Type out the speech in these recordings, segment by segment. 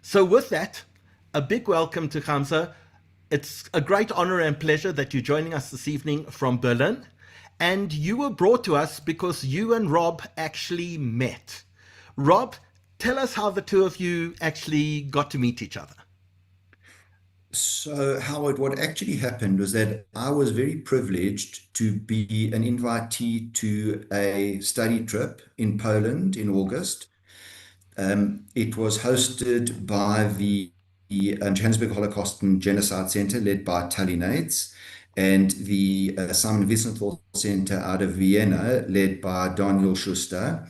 So, with that, a big welcome to Hamza. It's a great honor and pleasure that you're joining us this evening from Berlin. And you were brought to us because you and Rob actually met. Rob, tell us how the two of you actually got to meet each other. So, Howard, what actually happened was that I was very privileged to be an invitee to a study trip in Poland in August. It was hosted by the Johannesburg Holocaust and Genocide Center, led by Tali Nates, and the Simon Wiesenthal Center out of Vienna, led by Daniel Schuster.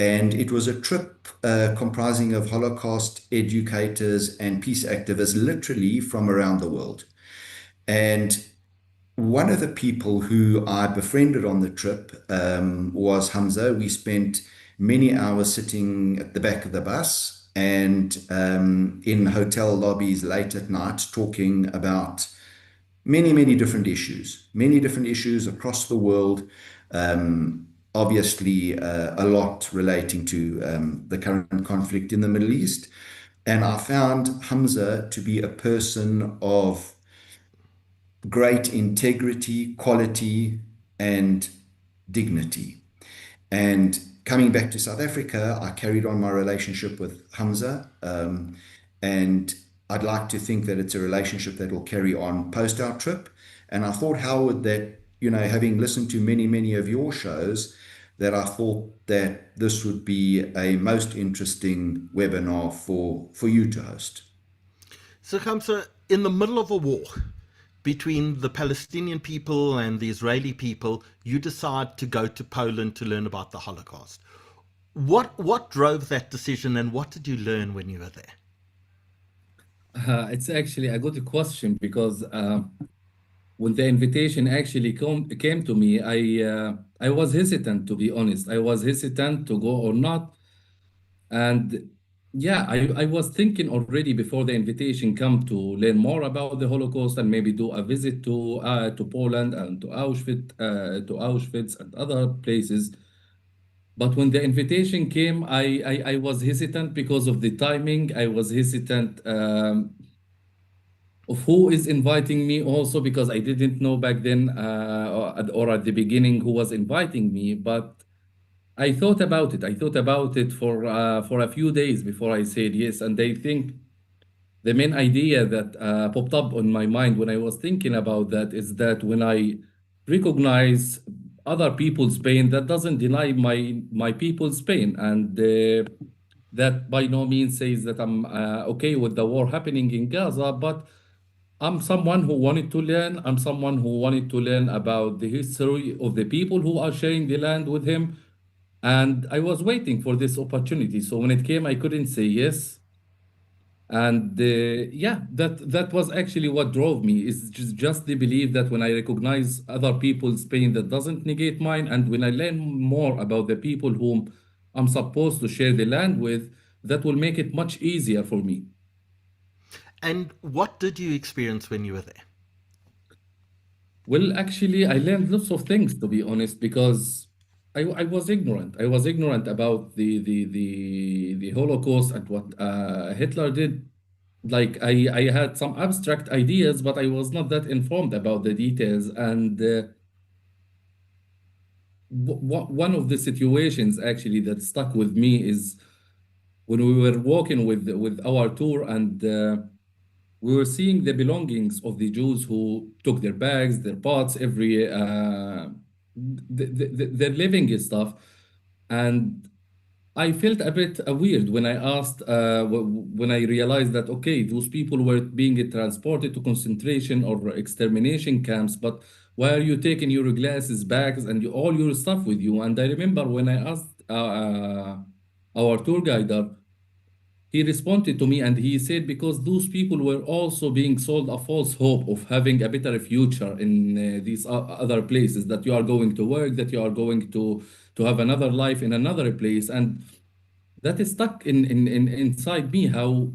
And it was a trip comprising of Holocaust educators and peace activists, literally from around the world. And one of the people who I befriended on the trip was Hamza. We spent many hours sitting at the back of the bus and in hotel lobbies late at night talking about many different issues across the world. Obviously, a lot relating to the current conflict in the Middle East. And I found Hamza to be a person of great integrity, quality, and dignity. And coming back to South Africa, I carried on my relationship with Hamza. And I'd like to think that it's a relationship that will carry on post our trip. And I thought, Howard, that, having listened to many of your shows, that I thought that this would be a most interesting webinar for you to host. So, Hamza, in the middle of a war between the Palestinian people and the Israeli people, you decide to go to Poland to learn about the Holocaust. What drove that decision, and what did you learn when you were there? It's actually a good question because when the invitation actually came to me, I was hesitant, to be honest. I was hesitant to go or not. And yeah, I was thinking already before the invitation come to learn more about the Holocaust and maybe do a visit to Poland and to Auschwitz and other places. But when the invitation came, I was hesitant because of the timing. I was hesitant of who is inviting me also because I didn't know back then or at the beginning who was inviting me. But I thought about it. I thought about it for a few days before I said yes. And I think the main idea that popped up on my mind when I was thinking about that is that when I recognize other people's pain, that doesn't deny my people's pain, and that by no means says that I'm okay with the war happening in Gaza, but I'm someone who wanted to learn. I'm someone who wanted to learn about the history of the people who are sharing the land with him. And I was waiting for this opportunity. So when it came, I couldn't say yes. And yeah, that was actually what drove me, is just the belief that when I recognize other people's pain, that doesn't negate mine. And when I learn more about the people whom I'm supposed to share the land with, that will make it much easier for me. And what did you experience when you were there? Well, actually, I learned lots of things, to be honest, because I was ignorant. I was ignorant about the Holocaust and what Hitler did. Like I had some abstract ideas, but I was not that informed about the details. And one of the situations actually that stuck with me is when we were walking with our tour, and we were seeing the belongings of the Jews who took their bags, their pots, every their living stuff. And I felt a bit weird when I asked, when I realized that, okay, those people were being transported to concentration or extermination camps, but why are you taking your glasses, bags, and all your stuff with you? And I remember when I asked our tour guide, he responded to me and he said, because those people were also being sold a false hope of having a better future in these other places, that you are going to work, that you are going to have another life in another place. And that is stuck inside me, how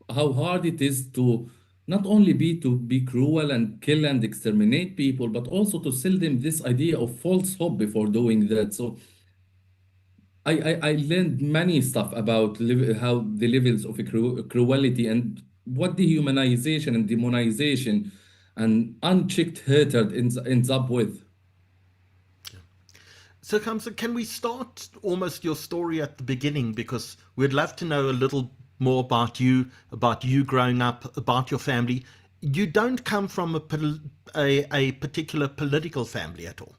hard it is to not only be cruel and kill and exterminate people, but also to sell them this idea of false hope before doing that. So I learned many stuff about how the levels of cruelty and what dehumanization and demonization and unchecked hatred ends up with. So, Kamsa, can we start almost your story at the beginning? Because we'd love to know a little more about you growing up, about your family. You don't come from a particular political family at all.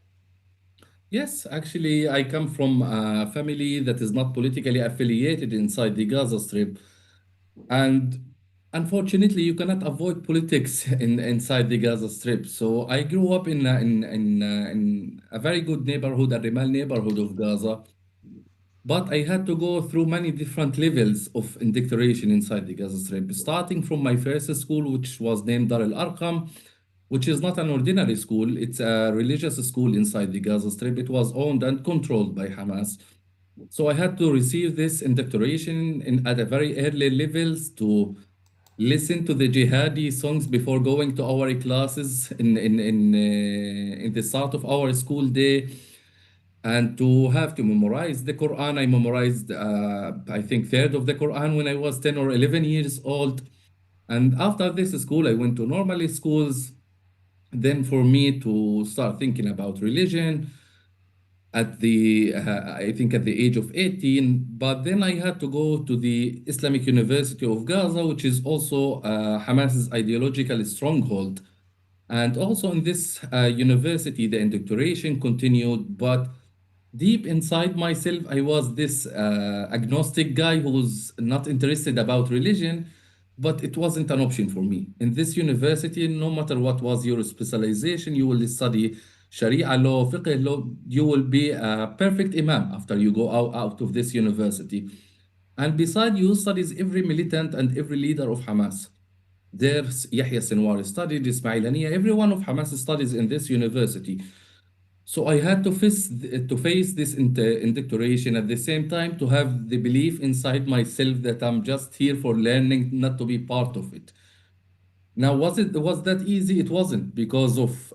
Yes, actually, I come from a family that is not politically affiliated inside the Gaza Strip. And unfortunately, you cannot avoid politics inside the Gaza Strip. So I grew up in a very good neighborhood, a Rimal neighborhood of Gaza. But I had to go through many different levels of indoctrination inside the Gaza Strip, starting from my first school, which was named Dar al Arqam, which is not an ordinary school. It's a religious school inside the Gaza Strip. It was owned and controlled by Hamas. So I had to receive this indoctrination at a very early levels to listen to the jihadi songs before going to our classes in the start of our school day, and to have to memorize the Quran. I memorized, I think, third of the Quran when I was 10 or 11 years old. And after this school, I went to normal schools. Then for me to start thinking about religion at I think at the age of 18, but then I had to go to the Islamic University of Gaza, which is also Hamas's ideological stronghold. And also in this university, the indoctrination continued, but deep inside myself, I was this agnostic guy who was not interested about religion, but it wasn't an option for me. In this university, no matter what was your specialization, you will study Sharia law, fiqh law, you will be a perfect imam after you go out of this university. And beside you studies every militant and every leader of Hamas. There's Yahya Sinwar studied, Ismail Haniya, every one of Hamas studies in this university. So I had to face this indoctrination at the same time, to have the belief inside myself that I'm just here for learning, not to be part of it. Now, was that easy? It wasn't, because of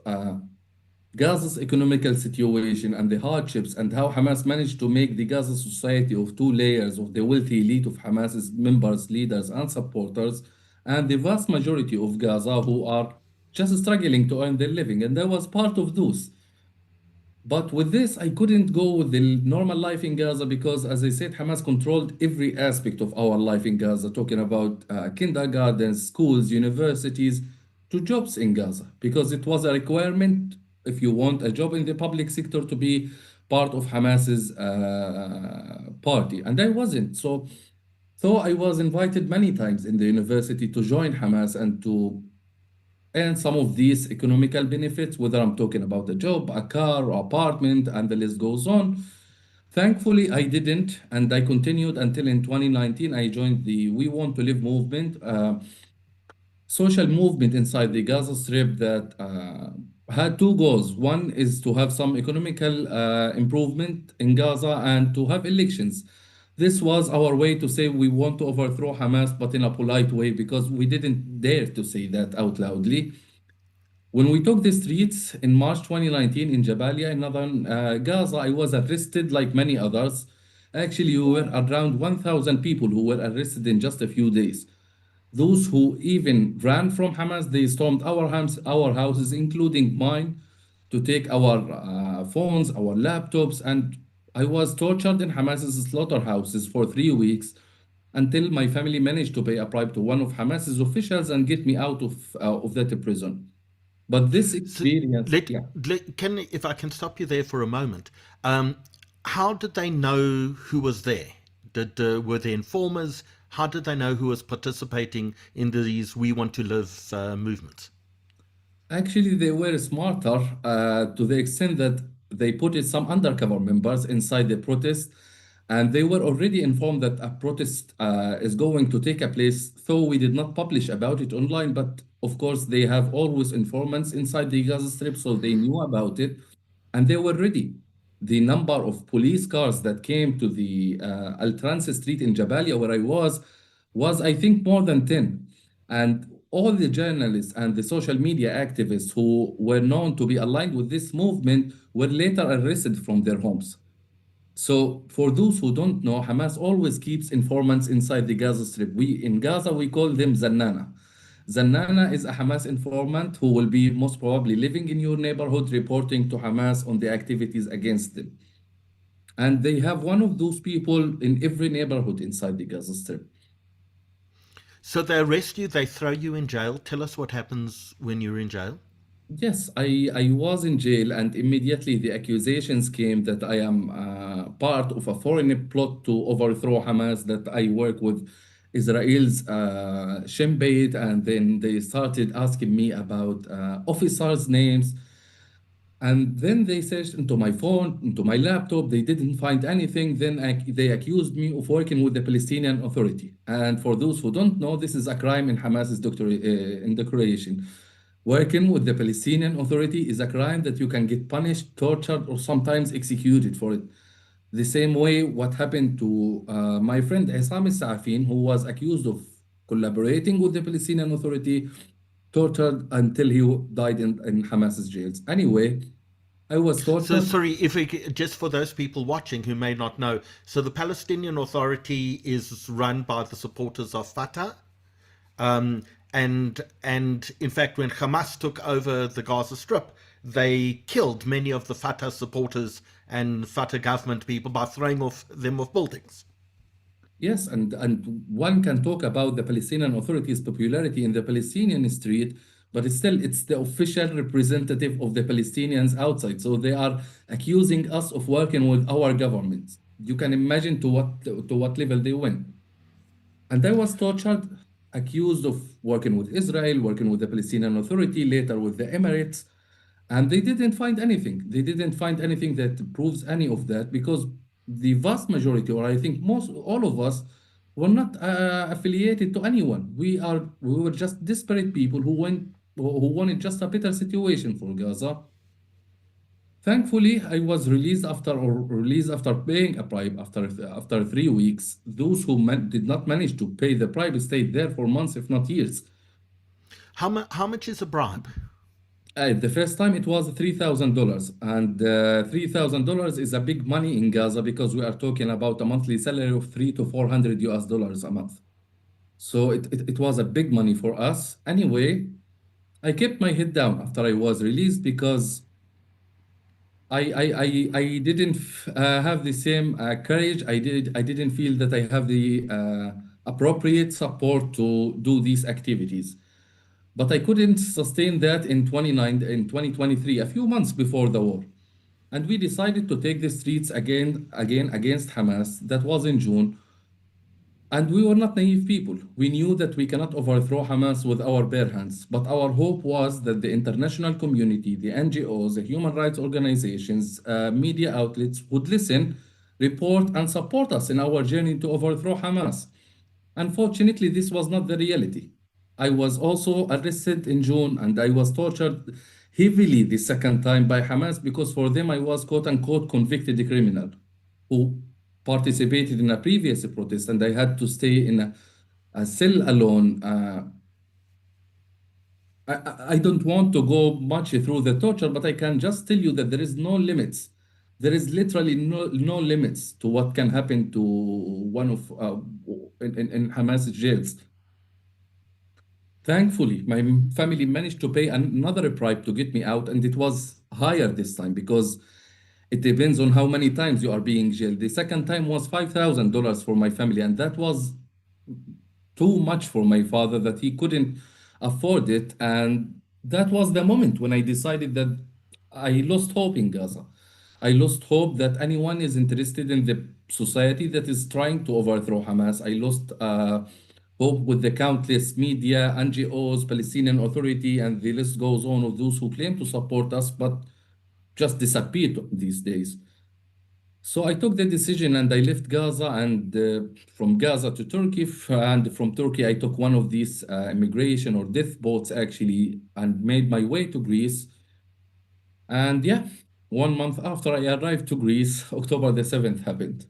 Gaza's economical situation and the hardships, and how Hamas managed to make the Gaza society of two layers of the wealthy elite of Hamas's members, leaders, and supporters, and the vast majority of Gaza who are just struggling to earn their living. And I was part of those. But with this, I couldn't go with the normal life in Gaza because, as I said, Hamas controlled every aspect of our life in Gaza, talking about kindergartens, schools, universities, to jobs in Gaza, because it was a requirement if you want a job in the public sector to be part of Hamas's party. And I wasn't. So I was invited many times in the university to join Hamas and to and some of these economical benefits, whether I'm talking about a job, a car, or apartment, and the list goes on. Thankfully, I didn't, and I continued until in 2019 I joined the We Want to Live movement, social movement inside the Gaza Strip that had two goals. One is to have some economical improvement in Gaza and to have elections. This was our way to say we want to overthrow Hamas, but in a polite way, because we didn't dare to say that out loudly. When we took the streets in March 2019 in Jabalia, in northern Gaza, I was arrested like many others. Actually, we were around 1,000 people who were arrested in just a few days. Those who even ran from Hamas, they stormed our houses, including mine, to take our phones, our laptops, and I was tortured in Hamas's slaughterhouses for 3 weeks until my family managed to pay a bribe to one of Hamas's officials and get me out of that prison. But this So experience, yeah. if I can stop you there for a moment, how did they know who was there? Were there informers? How did they know who was participating in these We Want to Live movements? Actually, they were smarter to the extent that they put in some undercover members inside the protest, and they were already informed that a protest is going to take a place, though we did not publish about it online. But of course, they have always informants inside the Gaza Strip, so they knew about it, and they were ready. The number of police cars that came to the Al Trans Street in Jabalia, where I was I think more than 10. And all the journalists and the social media activists who were known to be aligned with this movement were later arrested from their homes. So for those who don't know, Hamas always keeps informants inside the Gaza Strip. In Gaza we call them Zannana. Zannana is a Hamas informant who will be most probably living in your neighborhood, reporting to Hamas on the activities against them. And they have one of those people in every neighborhood inside the Gaza Strip. So they arrest you, they throw you in jail. Tell us what happens when you're in jail. Yes, I was in jail, and immediately the accusations came that I am part of a foreign plot to overthrow Hamas, that I work with Israel's Shin Bet, and then they started asking me about officers' names. And then they searched into my phone, into my laptop. They didn't find anything. Then they accused me of working with the Palestinian Authority. And for those who don't know, this is a crime in Hamas's declaration. Working with the Palestinian Authority is a crime that you can get punished, tortured, or sometimes executed for it. The same way what happened to my friend Isam Safin, who was accused of collaborating with the Palestinian Authority, tortured until he died in Hamas's jails. Anyway, I was So tortured. sorry, if we just for those people watching who may not know, so the Palestinian Authority is run by the supporters of Fatah. And in fact, when Hamas took over the Gaza Strip, they killed many of the Fatah supporters and Fatah government people by throwing them off buildings. Yes, and one can talk about the Palestinian Authority's popularity in the Palestinian street, but it's the official representative of the Palestinians outside. So they are accusing us of working with our government. You can imagine to what level they went. And I was tortured, accused of working with Israel, working with the Palestinian Authority, later with the Emirates. And they didn't find anything. They didn't find anything that proves any of that, because the vast majority, or I think most all of us, were not affiliated to anyone. We were just desperate people who wanted just a better situation for Gaza. Thankfully, I was released after paying a bribe after 3 weeks. Those who did not manage to pay the bribe stayed there for months, if not years. How much is a bribe? The first time it was $3,000, and $3,000 is a big money in Gaza, because we are talking about a monthly salary of 300 to 400 US dollars a month. So it was a big money for us. Anyway, I kept my head down after I was released, because I didn't have the same courage. I didn't feel that I have the appropriate support to do these activities. But I couldn't sustain that in 2023, a few months before the war. And we decided to take the streets again against Hamas. That was in June. And we were not naive people. We knew that we cannot overthrow Hamas with our bare hands. But our hope was that the international community, the NGOs, the human rights organizations, media outlets would listen, report, and support us in our journey to overthrow Hamas. Unfortunately, this was not the reality. I was also arrested in June, and I was tortured heavily the second time by Hamas, because for them I was quote unquote convicted criminal who participated in a previous protest, and I had to stay in a cell alone. I don't want to go much through the torture, but I can just tell you that there is no limits. There is literally no limits to what can happen to one of in Hamas jails. Thankfully, my family managed to pay another bribe to get me out, and it was higher this time, because it depends on how many times you are being jailed. The second time was $5,000 for my family, and that was too much for my father, that he couldn't afford it. And that was the moment when I decided that I lost hope in Gaza. I lost hope that anyone is interested in the society that is trying to overthrow Hamas. I lost hope with the countless media, NGOs, Palestinian Authority, and the list goes on of those who claim to support us but just disappeared these days. So I took the decision and I left Gaza, and from Gaza to Turkey, and from Turkey I took one of these immigration or death boats actually, and made my way to Greece. And yeah, 1 month after I arrived to Greece, October the 7th happened.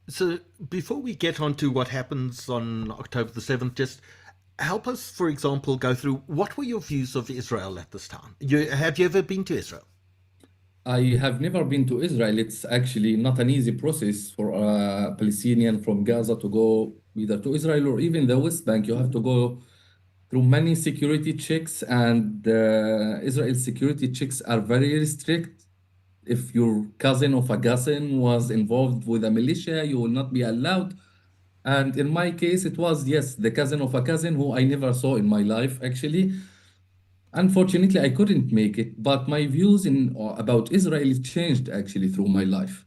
So before we get on to what happens on October the 7th, just help us, for example, go through what were your views of Israel at this time? Have you ever been to Israel? I have never been to Israel. It's actually not an easy process for a Palestinian from Gaza to go either to Israel or even the West Bank. You have to go through many security checks, and Israel's security checks are very strict. If your cousin of a Gazan was involved with a militia, you will not be allowed. And in my case, it was, yes, the cousin of a cousin who I never saw in my life, actually. Unfortunately, I couldn't make it, but my views about Israel changed actually through my life.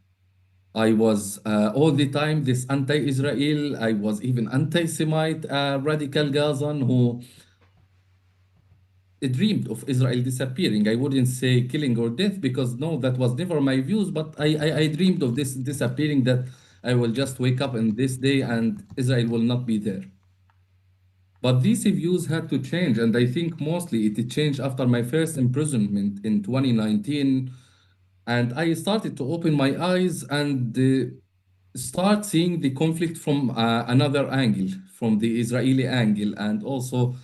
I was all the time this anti-Israel. I was even anti-Semite, radical Gazan who dreamed of Israel disappearing. I wouldn't say killing or death because no, that was never my views, but I dreamed of this disappearing, that I will just wake up in this day and Israel will not be there. But these views had to change, and I think mostly it changed after my first imprisonment in 2019. And I started to open my eyes and start seeing the conflict from another angle, from the Israeli angle. And also,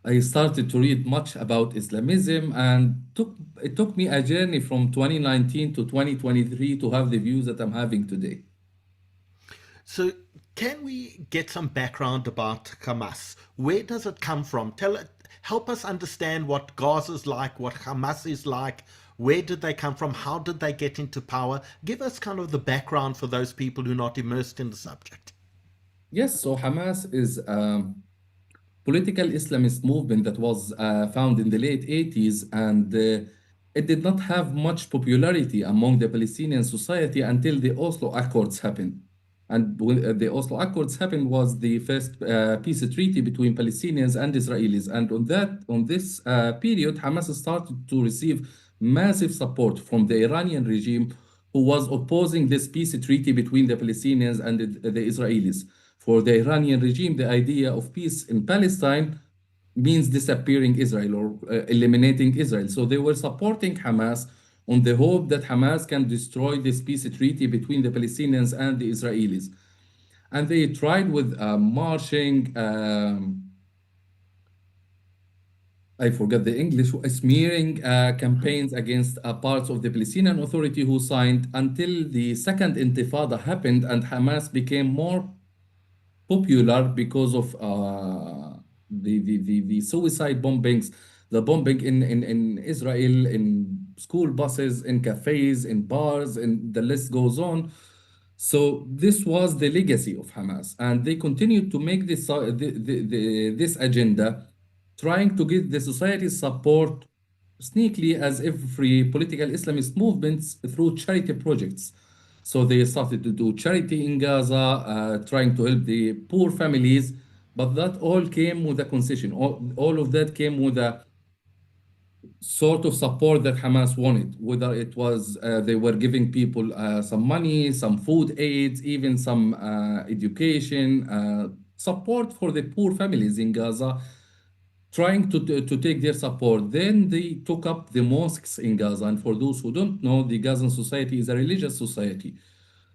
I started to read much about Islamism, and it took me a journey from 2019 to 2023 to have the views that I'm having today. So, can we get some background about Hamas? Where does it come from? Help us understand what Gaza is like, what Hamas is like. Where did they come from? How did they get into power? Give us kind of the background for those people who are not immersed in the subject. Yes, so Hamas is political Islamist movement that was found in the late 80s, and it did not have much popularity among the Palestinian society until the Oslo Accords happened. And when the Oslo Accords happened was the first peace treaty between Palestinians and Israelis. And on this period, Hamas started to receive massive support from the Iranian regime, who was opposing this peace treaty between the Palestinians and the Israelis. For the Iranian regime, the idea of peace in Palestine means disappearing Israel or eliminating Israel. So they were supporting Hamas on the hope that Hamas can destroy this peace treaty between the Palestinians and the Israelis. And they tried with marching, I forget the English, smearing campaigns against parts of the Palestinian Authority who signed, until the second Intifada happened and Hamas became more popular because of the suicide bombings, the bombing in Israel, in school buses, in cafes, in bars, and the list goes on. So this was the legacy of Hamas, and they continued to make this agenda, trying to get the society's support sneakily as every political Islamist movements through charity projects. So they started to do charity in Gaza, trying to help the poor families, but that all came with a concession. All of that came with a sort of support that Hamas wanted, whether it was they were giving people some money, some food aids, even some education, support for the poor families in Gaza, trying to take their support. Then they took up the mosques in Gaza. And for those who don't know, the Gazan society is a religious society.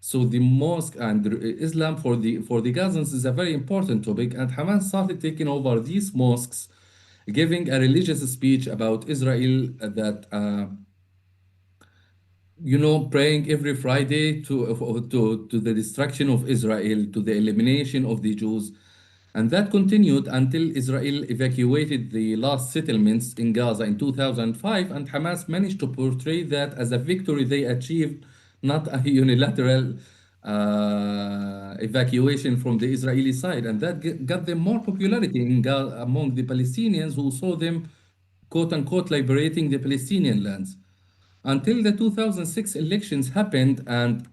So the mosque and Islam for the Gazans is a very important topic. And Hamas started taking over these mosques, giving a religious speech about Israel that praying every Friday to the destruction of Israel, to the elimination of the Jews. And that continued until Israel evacuated the last settlements in Gaza in 2005, and Hamas managed to portray that as a victory they achieved, not a unilateral evacuation from the Israeli side. And that got them more popularity among the Palestinians, who saw them, quote unquote, liberating the Palestinian lands, until the 2006 elections happened. And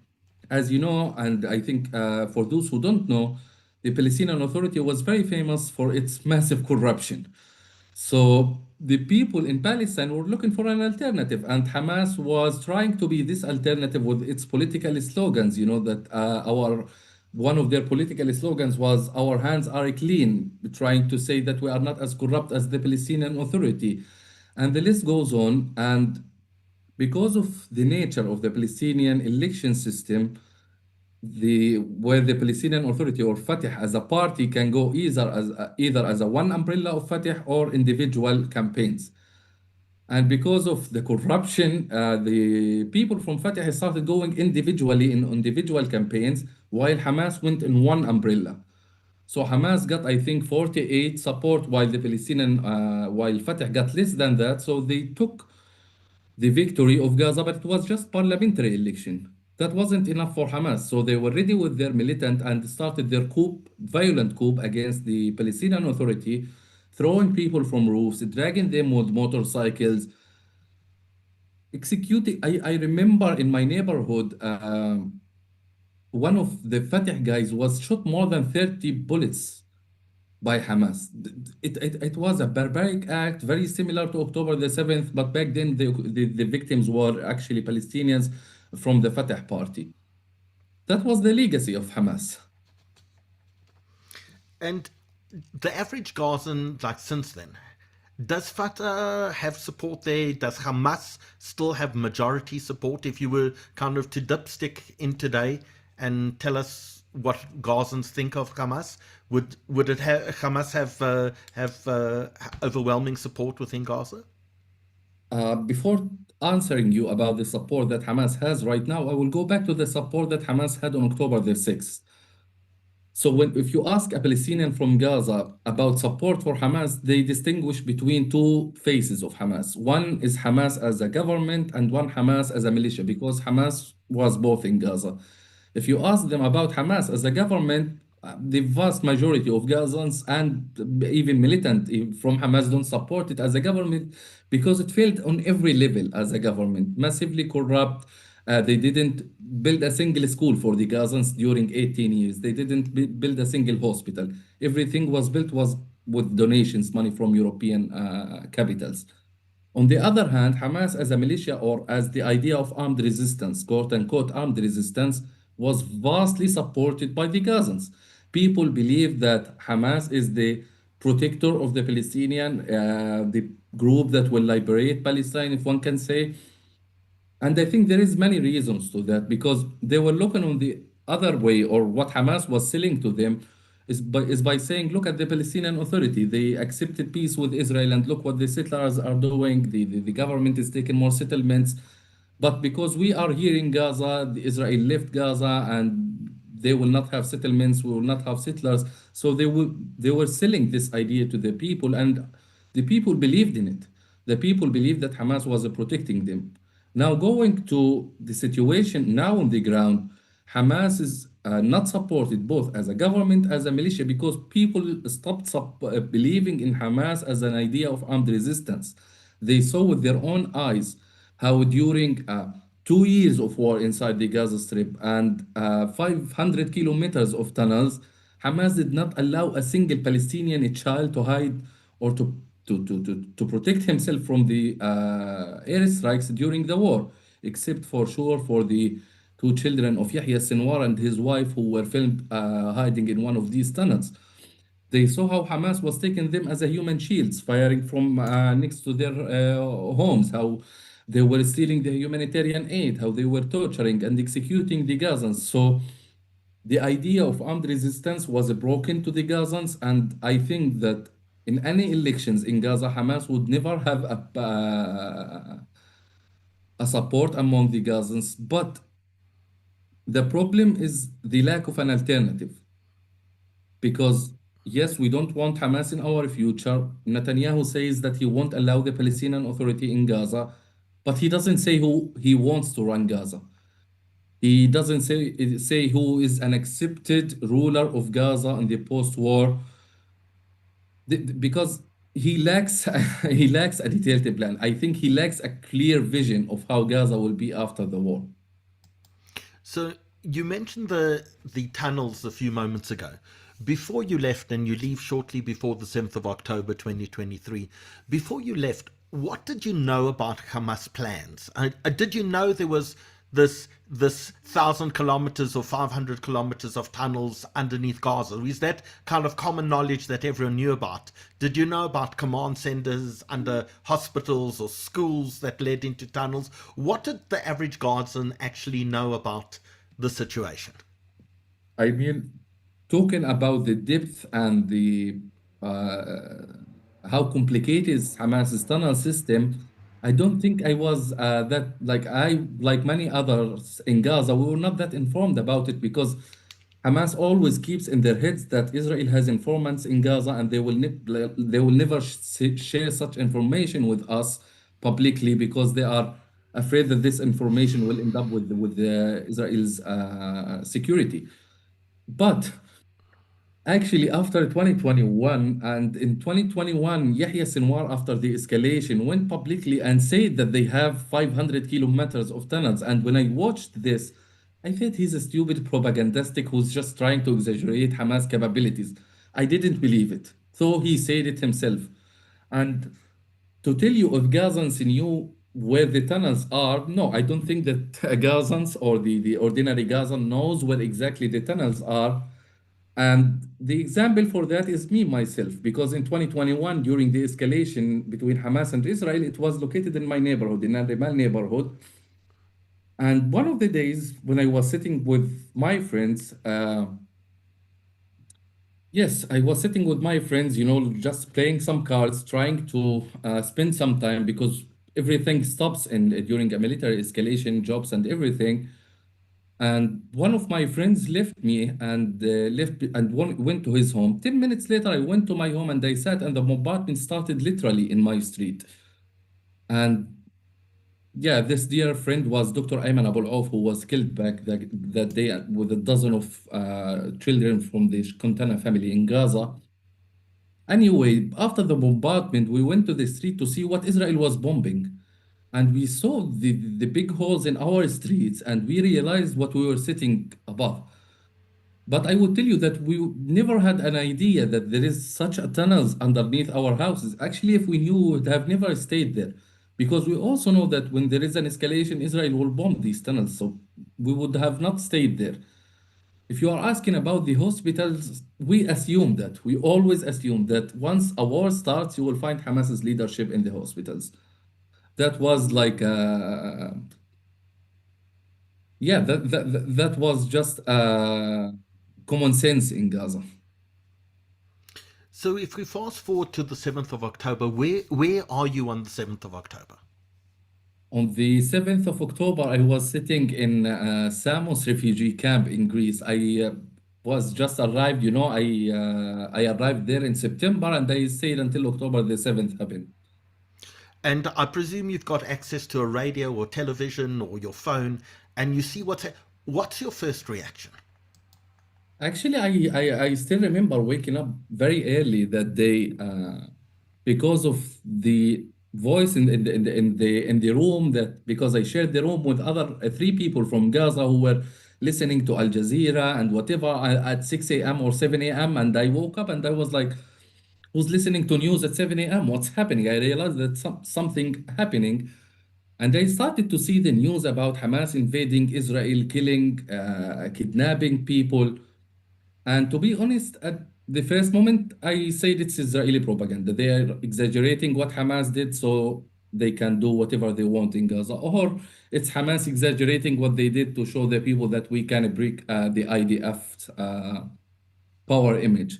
as you know, and I think for those who don't know, the Palestinian Authority was very famous for its massive corruption. So the people in Palestine were looking for an alternative, and Hamas was trying to be this alternative with its political slogans. You know that our one of their political slogans was "Our hands are clean," trying to say that we are not as corrupt as the Palestinian Authority, and the list goes on. And because of the nature of the Palestinian election system, where the Palestinian Authority or Fatah as a party can go either as a one umbrella of Fatah or individual campaigns. And because of the corruption, the people from Fatah started going individually in individual campaigns, while Hamas went in one umbrella. So Hamas got, I think, 48 support, while the while Fatah got less than that. So they took the victory of Gaza, but it was just parliamentary election. That wasn't enough for Hamas. So they were ready with their militant and started their violent coup against the Palestinian Authority, throwing people from roofs, dragging them with motorcycles, executing. I remember in my neighborhood, one of the Fatah guys was shot more than 30 bullets by Hamas. It was a barbaric act, very similar to October the 7th, but back then the victims were actually Palestinians from the Fatah party. That was the legacy of Hamas. And the average Gazan, like since then, does Fatah have support there? Does Hamas still have majority support? If you were kind of to dipstick in today and tell us what Gazans think of Hamas, would Hamas have overwhelming support within Gaza? Before answering you about the support that Hamas has right now, I will go back to the support that Hamas had on October the 6th. So if you ask a Palestinian from Gaza about support for Hamas, they distinguish between two phases of Hamas. One is Hamas as a government and one Hamas as a militia, because Hamas was both in Gaza. If you ask them about Hamas as a government, the vast majority of Gazans and even militant from Hamas don't support it as a government because it failed on every level as a government, massively corrupt. They didn't build a single school for the Gazans during 18 years. They didn't build a single hospital. Everything was built was with donations, money from European capitals. On the other hand, Hamas as a militia or as the idea of armed resistance, quote unquote armed resistance, was vastly supported by the Gazans. People believe that Hamas is the protector of the Palestinian, the group that will liberate Palestine, if one can say. And I think there is many reasons to that because they were looking on the other way, or what Hamas was selling to them is by saying, look at the Palestinian Authority. They accepted peace with Israel, and look what the settlers are doing. The government is taking more settlements. But because we are here in Gaza, Israel left Gaza, and they will not have settlements, we will not have settlers. So they were selling this idea to the people, and the people believed in it. The people believed that Hamas was protecting them. Now, going to the situation now on the ground, Hamas is not supported both as a government, as a militia, because people stopped believing in Hamas as an idea of armed resistance. They saw with their own eyes how during 2 years of war inside the Gaza Strip and 500 kilometers of tunnels, Hamas did not allow a single Palestinian child to hide or to protect himself from the airstrikes during the war, except for sure for the two children of Yahya Sinwar and his wife who were filmed hiding in one of these tunnels. They saw how Hamas was taking them as a human shields, firing from next to their homes, how they were stealing the humanitarian aid, how they were torturing and executing the Gazans. So the idea of armed resistance was broken to the Gazans, and I think that in any elections in Gaza, Hamas would never have a support among the Gazans. But the problem is the lack of an alternative. Because, yes, we don't want Hamas in our future. Netanyahu says that he won't allow the Palestinian Authority in Gaza, but he doesn't say who he wants to run Gaza. He doesn't say who is an accepted ruler of Gaza in the post-war, because he lacks he lacks a detailed plan. I think he lacks a clear vision of how Gaza will be after the war. So you mentioned the tunnels a few moments ago. Before you left, and you leave shortly before the 7th of October 2023, before you left, what did you know about Hamas plans? Did you know there was this 1,000 kilometers or 500 kilometers of tunnels underneath Gaza? Is that kind of common knowledge that everyone knew about? Did you know about command centers under hospitals or schools that led into tunnels? What did the average Gazan actually know about the situation? I mean, talking about the depth and the how complicated is Hamas's tunnel system, I don't think I was that like many others in Gaza. We were not that informed about it because Hamas always keeps in their heads that Israel has informants in Gaza, and they will never share such information with us publicly because they are afraid that this information will end up with Israel's security. But actually, after 2021 and in 2021, Yahya Sinwar, after the escalation, went publicly and said that they have 500 kilometers of tunnels. And when I watched this, I thought he's a stupid propagandistic who's just trying to exaggerate Hamas capabilities. I didn't believe it, though he said it himself. And to tell you if Gazans knew where the tunnels are, no, I don't think that Gazans or the ordinary Gazan knows where exactly the tunnels are. And the example for that is me myself, because in 2021, during the escalation between Hamas and Israel, it was located in my neighborhood, in Al neighborhood. And one of the days when I was sitting with my friends, yes, I was sitting with my friends, just playing some cards, trying to spend some time because everything stops during a military escalation, jobs and everything. And one of my friends left me and went to his home. 10 minutes later, I went to my home and I sat, and the bombardment started literally in my street. And yeah, this dear friend was Dr. Ayman Abu Auf, who was killed back that day with a dozen of children from the Contana family in Gaza. Anyway, after the bombardment, we went to the street to see what Israel was bombing. And we saw the big holes in our streets, and we realized what we were sitting above. But I would tell you that we never had an idea that there is such a tunnels underneath our houses. Actually, if we knew, we would have never stayed there. Because we also know that when there is an escalation, Israel will bomb these tunnels. So we would have not stayed there. If you are asking about the hospitals, we assume that. We always assume that once a war starts, you will find Hamas's leadership in the hospitals. That was like yeah, that was just common sense in Gaza. So if we fast forward to the 7th of October, where are you on the 7th of October? On the 7th of October, I was sitting in Samos refugee camp in Greece. I was just arrived, I arrived there in September and I stayed until October the 7th happened. And I presume you've got access to a radio or television or your phone, and you see what's your first reaction? Actually, I still remember waking up very early that day because of the voice in the room, that because I shared the room with other three people from Gaza who were listening to Al Jazeera and whatever at 6 a.m. or 7 a.m. And I woke up and I was like, who's listening to news at 7 a.m.? What's happening? I realized that something happening. And I started to see the news about Hamas invading Israel, killing, kidnapping people. And to be honest, at the first moment, I said it's Israeli propaganda. They are exaggerating what Hamas did so they can do whatever they want in Gaza. Or it's Hamas exaggerating what they did to show the people that we can break the IDF power image.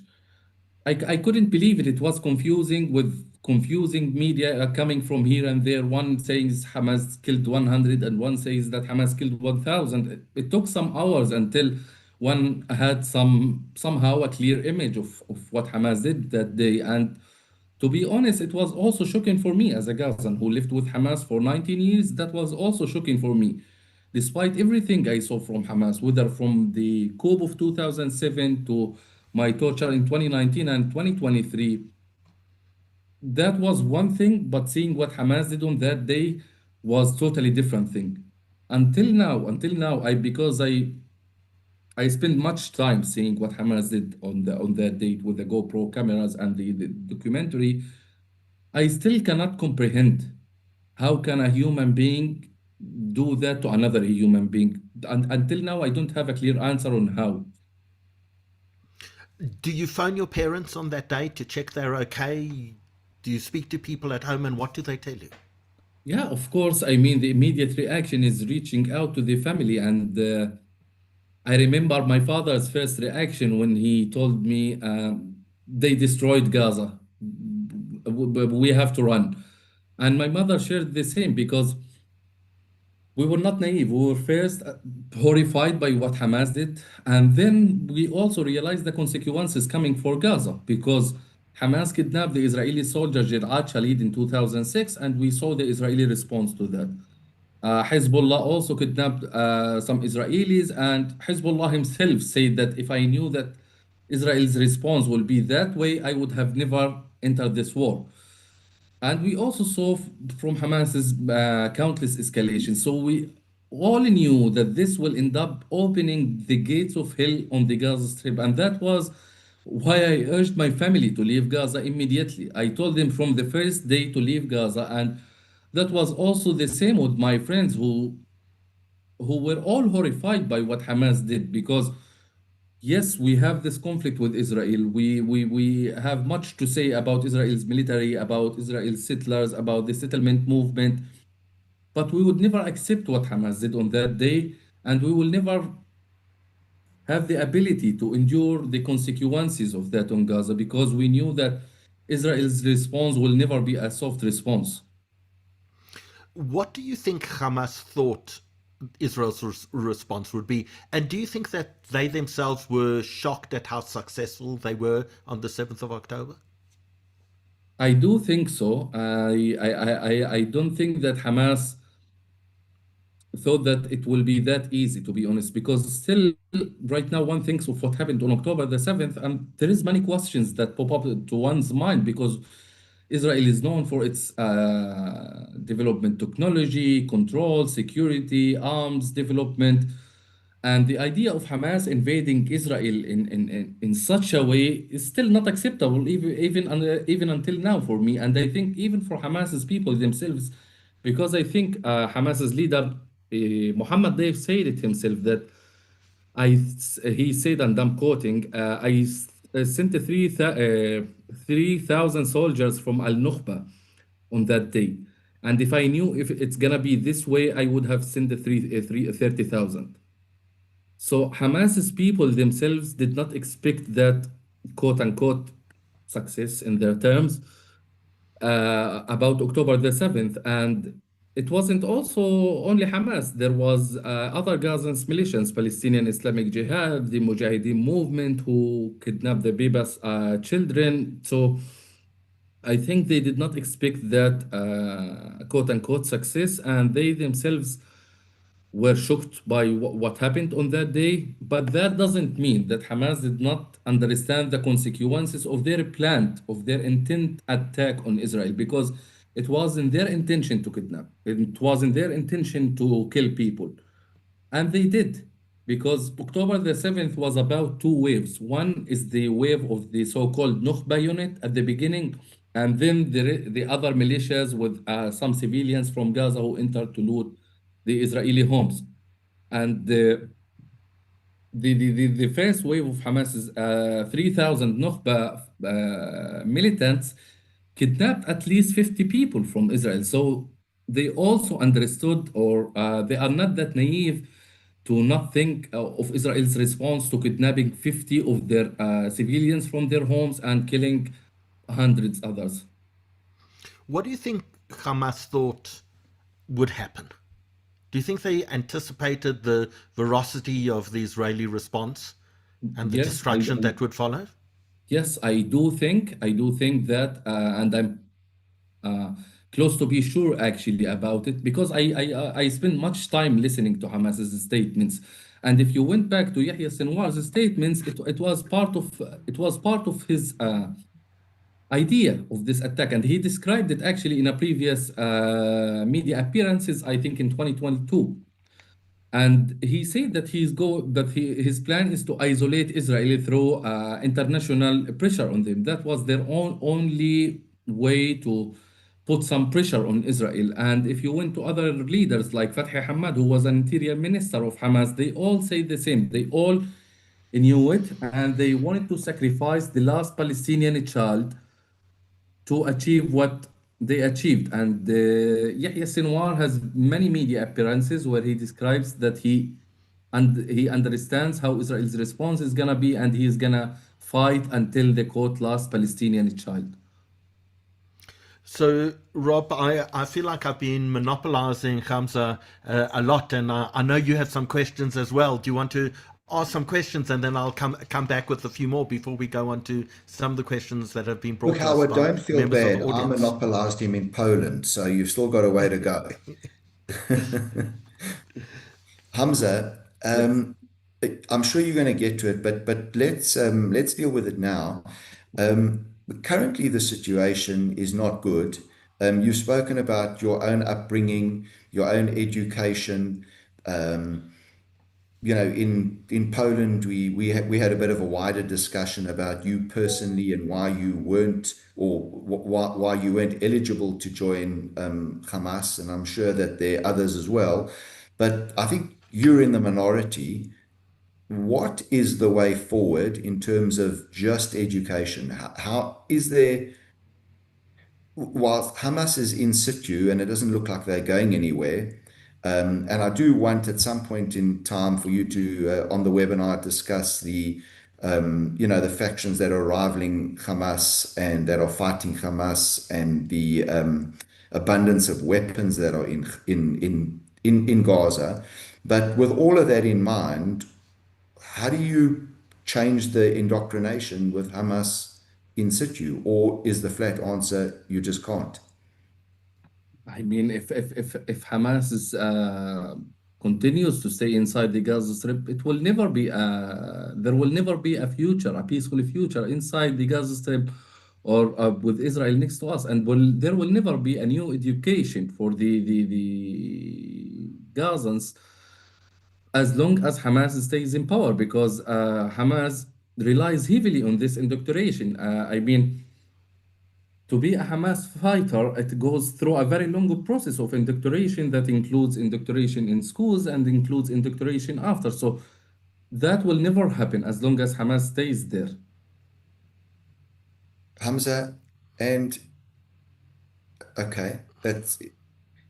I couldn't believe it. It was confusing with confusing media coming from here and there. One says Hamas killed 100 and one says that Hamas killed 1,000. It took some hours until one had somehow a clear image of what Hamas did that day. And to be honest, it was also shocking for me as a Gazan who lived with Hamas for 19 years. That was also shocking for me. Despite everything I saw from Hamas, whether from the coup of 2007 to my torture in 2019 and 2023, that was one thing, but seeing what Hamas did on that day was totally different thing. Until now, because I spent much time seeing what Hamas did on that date with the GoPro cameras and the documentary. I still cannot comprehend how can a human being do that to another human being. Until now, I don't have a clear answer on how. Do you phone your parents on that day to check they're okay? Do you speak to people at home, and what do they tell you? Yeah, of course. I mean, the immediate reaction is reaching out to the family. And I remember my father's first reaction when he told me they destroyed Gaza. We have to run. And my mother shared the same because we were not naive. We were first horrified by what Hamas did, and then we also realized the consequences coming for Gaza because Hamas kidnapped the Israeli soldier JRLive in 2006, and we saw the Israeli response to that. Hezbollah also kidnapped some Israelis, and Hezbollah himself said that if I knew that Israel's response will be that way, I would have never entered this war. And we also saw from Hamas's countless escalations. So we all knew that this will end up opening the gates of hell on the Gaza Strip. And that was why I urged my family to leave Gaza immediately. I told them from the first day to leave Gaza. And that was also the same with my friends who were all horrified by what Hamas did because yes, we have this conflict with Israel. We have much to say about Israel's military, about Israel's settlers, about the settlement movement, but we would never accept what Hamas did on that day, and we will never have the ability to endure the consequences of that on Gaza because we knew that Israel's response will never be a soft response. What do you think Hamas thought Israel's response would be? And do you think that they themselves were shocked at how successful they were on the 7th of October? I do think so. I don't think that Hamas thought that it will be that easy, to be honest, because still right now one thinks of what happened on October the 7th, and there is many questions that pop up to one's mind because Israel is known for its development technology, control, security, arms development. And the idea of Hamas invading Israel in such a way is still not acceptable, even until now for me. And I think even for Hamas's people themselves, because I think Hamas's leader, Mohammed Deif, said it himself that he said, and I'm quoting, sent 3,000 soldiers from Al Nukhba on that day. And if I knew if it's gonna be this way, I would have sent the 30,000. So Hamas's people themselves did not expect that quote unquote success in their terms about October the 7th. And it wasn't also only Hamas. There was other Gazans militias, Palestinian Islamic Jihad, the Mujahideen movement who kidnapped the Bebas children. So I think they did not expect that quote unquote success, and they themselves were shocked by what happened on that day. But that doesn't mean that Hamas did not understand the consequences of their planned, of their intent attack on Israel, because it was in their intention to kidnap, it was in their intention to kill people. And they did, because October the 7th was about two waves. One is the wave of the so-called Nukhba unit at the beginning, and then the other militias with some civilians from Gaza who entered to loot the Israeli homes. And the first wave of Hamas's 3,000 Nukhba militants kidnapped at least 50 people from Israel. So they also understood, or they are not that naive to not think of Israel's response to kidnapping 50 of their civilians from their homes and killing hundreds others. What do you think Hamas thought would happen? Do you think they anticipated the ferocity of the Israeli response and the Yes, destruction that would follow? yes, I do think that, and I'm uh, close to be sure actually about it because I spent much time listening to Hamas's statements, and if you went back to Yahya Sinwar's statements, it was part of his idea of this attack, and he described it actually in a previous media appearances, I think in 2022. And he said that his plan is to isolate Israel through international pressure on them. That was their only way to put some pressure on Israel. And if you went to other leaders like Fathi Hamad, who was an interior minister of Hamas, they all say the same. They all knew it, and they wanted to sacrifice the last Palestinian child to achieve what they achieved. And Yahya Sinwar has many media appearances where he describes that he understands how Israel's response is gonna be, and he is gonna fight until the quote last Palestinian child. So, Rob, I feel like I've been monopolizing Hamza a lot, and I know you have some questions as well. Do you want to ask some questions, and then I'll come back with a few more before we go on to some of the questions that have been Look, brought to us Howard, by don't feel members of the bad. I audience? monopolized him in Poland, so you've still got a way to go. Hamza, I'm sure you're going to get to it, but let's deal with it now. Currently, the situation is not good. You've spoken about your own upbringing, your own education. Um, in Poland, we had a bit of a wider discussion about you personally and why you weren't or why you weren't eligible to join Hamas, and I'm sure that there are others as well. But I think you're in the minority. What is the way forward in terms of just education? How is there, while Hamas is in situ and it doesn't look like they're going anywhere, and I do want at some point in time for you to, on the webinar, discuss the factions that are rivaling Hamas and that are fighting Hamas and the abundance of weapons that are in Gaza. But with all of that in mind, how do you change the indoctrination with Hamas in situ? Or is the flat answer you just can't? I mean, if Hamas continues to stay inside the Gaza Strip, it will never be there will never be a future, a peaceful future inside the Gaza Strip or with Israel next to us, and there will never be a new education for the Gazans as long as Hamas stays in power, because Hamas relies heavily on this indoctrination. I mean, to be a Hamas fighter, it goes through a very long process of indoctrination that includes indoctrination in schools and includes indoctrination after. So that will never happen as long as Hamas stays there. Hamza, and okay,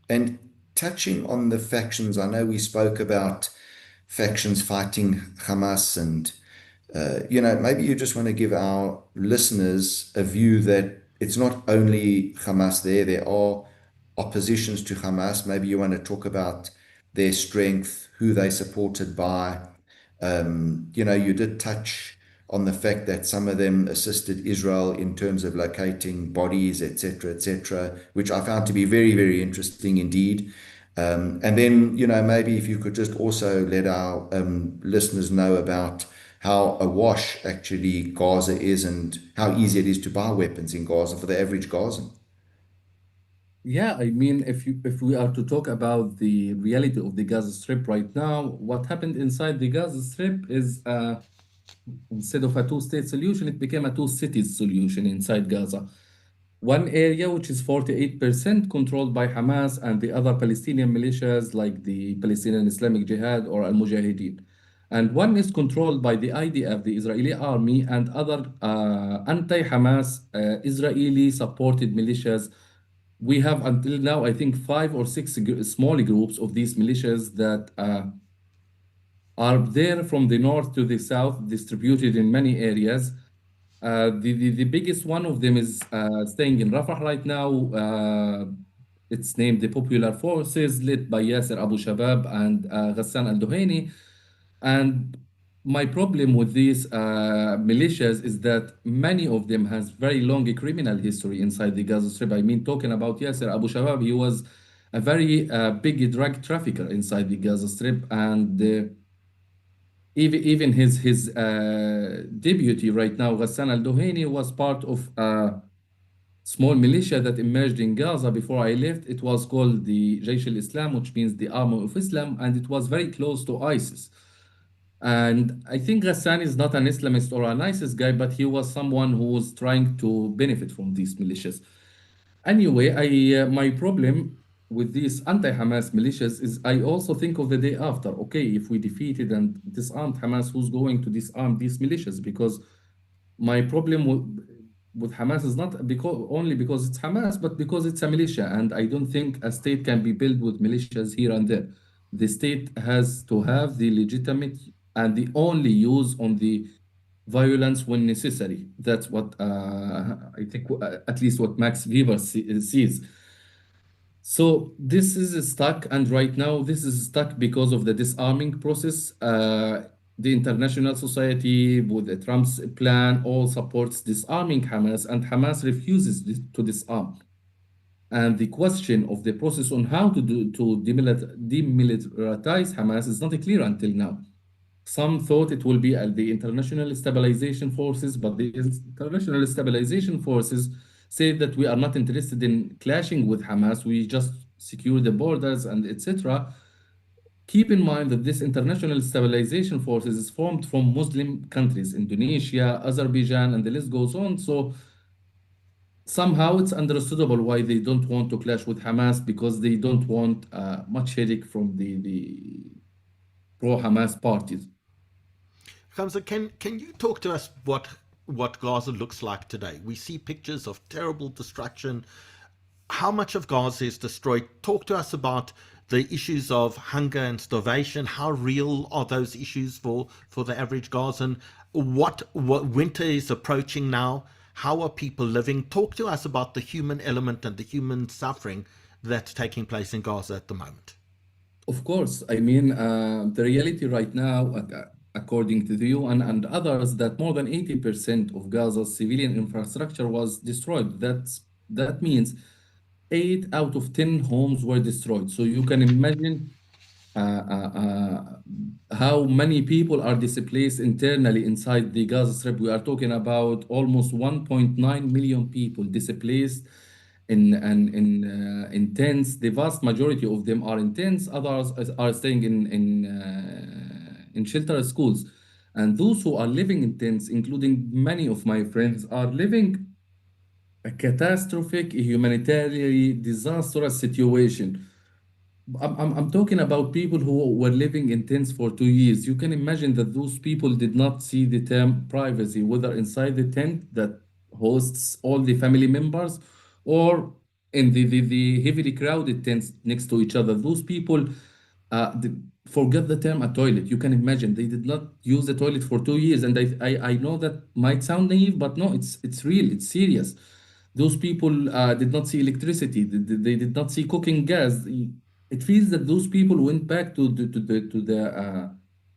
and touching on the factions, I know we spoke about factions fighting Hamas, and maybe you just want to give our listeners a view that it's not only Hamas there are oppositions to Hamas. Maybe you want to talk about their strength, who they supported by. You did touch on the fact that some of them assisted Israel in terms of locating bodies, etc., which I found to be very, very interesting indeed. And then, maybe if you could just also let our listeners know about how awash actually Gaza is and how easy it is to buy weapons in Gaza for the average Gazan. Yeah, I mean, if we are to talk about the reality of the Gaza Strip right now, what happened inside the Gaza Strip is instead of a two-state solution, it became a two-cities solution inside Gaza. One area, which is 48% controlled by Hamas and the other Palestinian militias like the Palestinian Islamic Jihad or Al Mujahideen. And one is controlled by the IDF, the Israeli army, and other anti-Hamas Israeli supported militias. We have until now, I think, five or six small groups of these militias that are there from the north to the south, distributed in many areas. The biggest one of them is staying in Rafah right now. It's named the Popular Forces, led by Yasser Abu Shabab and Ghassan al-Duhaini. And my problem with these militias is that many of them has very long criminal history inside the Gaza Strip. I mean, talking about Yasser Abu Shabab, he was a very big drug trafficker inside the Gaza Strip, and even his deputy right now, Ghassan al-Duhaini, was part of a small militia that emerged in Gaza before I left. It was called the Jaish al-Islam, which means the army of Islam, and it was very close to ISIS. And I think Ghassan is not an Islamist or an ISIS guy, but he was someone who was trying to benefit from these militias. Anyway, I my problem with these anti-Hamas militias is I also think of the day after. Okay, if we defeated and disarmed Hamas, who's going to disarm these militias? Because my problem with Hamas is not only because it's Hamas, but because it's a militia, and I don't think a state can be built with militias here and there. The state has to have the legitimate and the only use on the violence when necessary. That's what I think, at least what Max Weber sees. So this is stuck, and right now this is stuck because of the disarming process. The international society, with the Trump's plan, all supports disarming Hamas, and Hamas refuses to disarm. And the question of the process on how to demilitarize Hamas is not clear until now. Some thought it will be the international stabilization forces, but the international stabilization forces say that we are not interested in clashing with Hamas. We just secure the borders and etc. Keep in mind that this international stabilization forces is formed from Muslim countries, Indonesia, Azerbaijan, and the list goes on. So somehow it's understandable why they don't want to clash with Hamas, because they don't want much headache from the pro-Hamas parties. Hamza, can you talk to us what Gaza looks like today? We see pictures of terrible destruction. How much of Gaza is destroyed? Talk to us about the issues of hunger and starvation. How real are those issues for the average Gazan? What winter is approaching now? How are people living? Talk to us about the human element and the human suffering that's taking place in Gaza at the moment. Of course, I mean, the reality right now, according to the UN and others, that more than 80% of Gaza's civilian infrastructure was destroyed. That means 8 out of 10 homes were destroyed. So you can imagine how many people are displaced internally inside the Gaza Strip. We are talking about almost 1.9 million people displaced in tents. The vast majority of them are in tents. Others are staying in shelter schools. And those who are living in tents, including many of my friends, are living a catastrophic, humanitarian, disastrous situation. I'm talking about people who were living in tents for 2 years. You can imagine that those people did not see the term privacy, whether inside the tent that hosts all the family members or in the heavily crowded tents next to each other. Those people forget the term a toilet. You can imagine they did not use the toilet for 2 years. And I know that might sound naive, but no, it's real, it's serious. Those people did not see electricity. They did not see cooking gas. It feels that those people went back to the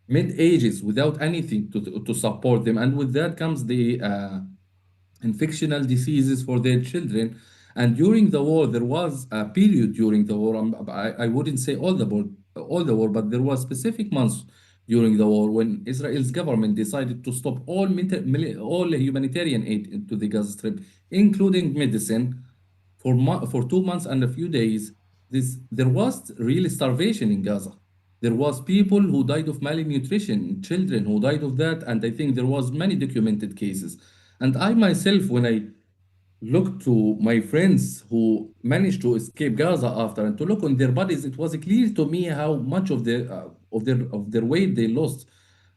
mid ages without anything to support them, and with that comes the infectional diseases for their children. And during the war, there was a period during the war. I wouldn't say all the war, but there was specific months during the war when Israel's government decided to stop all humanitarian aid to the Gaza Strip, including medicine, for 2 months and a few days. There was real starvation in Gaza. There was people who died of malnutrition, children who died of that, and I think there was many documented cases. And I myself, when I look to my friends who managed to escape Gaza after, and to look on their bodies, it was clear to me how much of their weight they lost.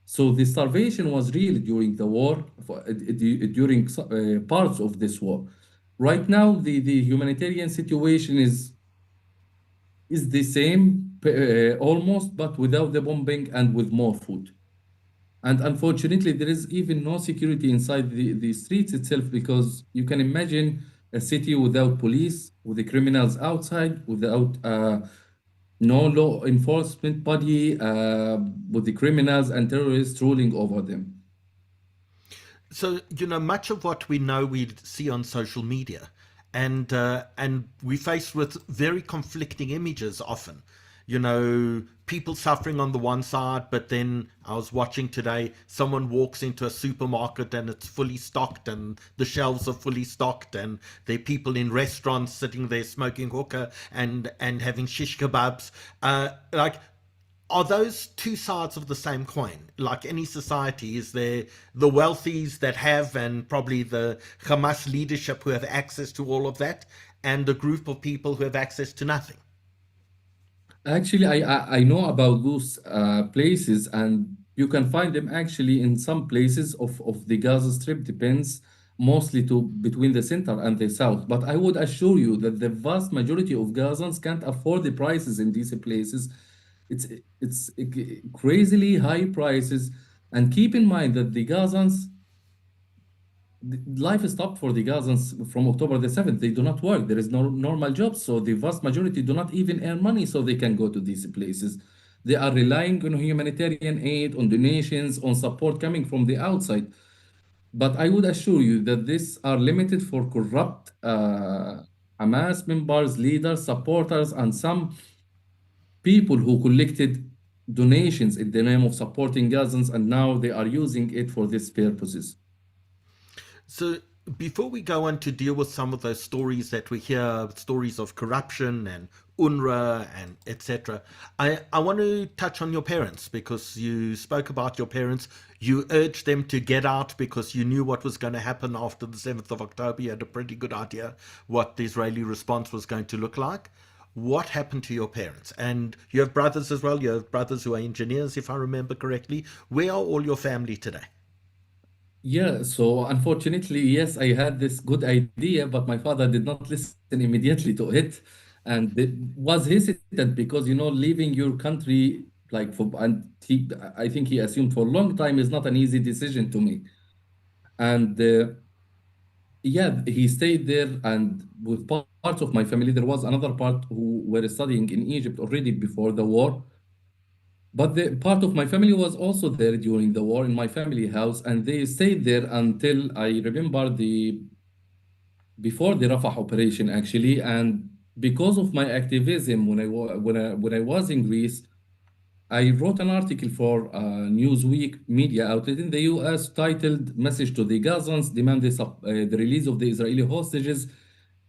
So the starvation was real during the war, during parts of this war. Right now, the humanitarian situation is the same almost, but without the bombing and with more food. And unfortunately, there is even no security inside the streets itself, because you can imagine a city without police, with the criminals outside, without no law enforcement body, with the criminals and terrorists ruling over them. So, much of what we know we see on social media, and we face with very conflicting images often. People suffering on the one side, but then I was watching today, someone walks into a supermarket and it's fully stocked and the shelves are fully stocked, and there are people in restaurants sitting there smoking hookah and having shish kebabs. Are those two sides of the same coin? Like any society, is there the wealthies that have, and probably the Hamas leadership who have access to all of that, and a group of people who have access to nothing? Actually, I know about those places, and you can find them actually in some places of the Gaza Strip. Depends mostly to between the center and the south. But I would assure you that the vast majority of Gazans can't afford the prices in these places. It's crazily high prices. And keep in mind that the Gazans life stopped for the Gazans from October the 7th. They do not work. There is no normal jobs. So the vast majority do not even earn money so they can go to these places. They are relying on humanitarian aid, on donations, on support coming from the outside. But I would assure you that these are limited for corrupt Hamas members, leaders, supporters, and some people who collected donations in the name of supporting Gazans, and now they are using it for these purposes. So before we go on to deal with some of those stories that we hear, stories of corruption and UNRWA and etc., I want to touch on your parents, because you spoke about your parents. You urged them to get out because you knew what was going to happen after the 7th of October. You had a pretty good idea what the Israeli response was going to look like. What happened to your parents? And you have brothers as well. You have brothers who are engineers, if I remember correctly. Where are all your family today? Yeah, so unfortunately, yes, I had this good idea, but my father did not listen immediately to it, and it was hesitant because leaving your country like for and I think he assumed for a long time is not an easy decision to make, and yeah, he stayed there, and with parts of my family, there was another part who were studying in Egypt already before the war. But the part of my family was also there during the war in my family house, and they stayed there until I remember the before the Rafah operation actually. And because of my activism when I was in Greece, I wrote an article for Newsweek media outlet in the US titled "Message to the Gazans: Demand the release of the Israeli hostages,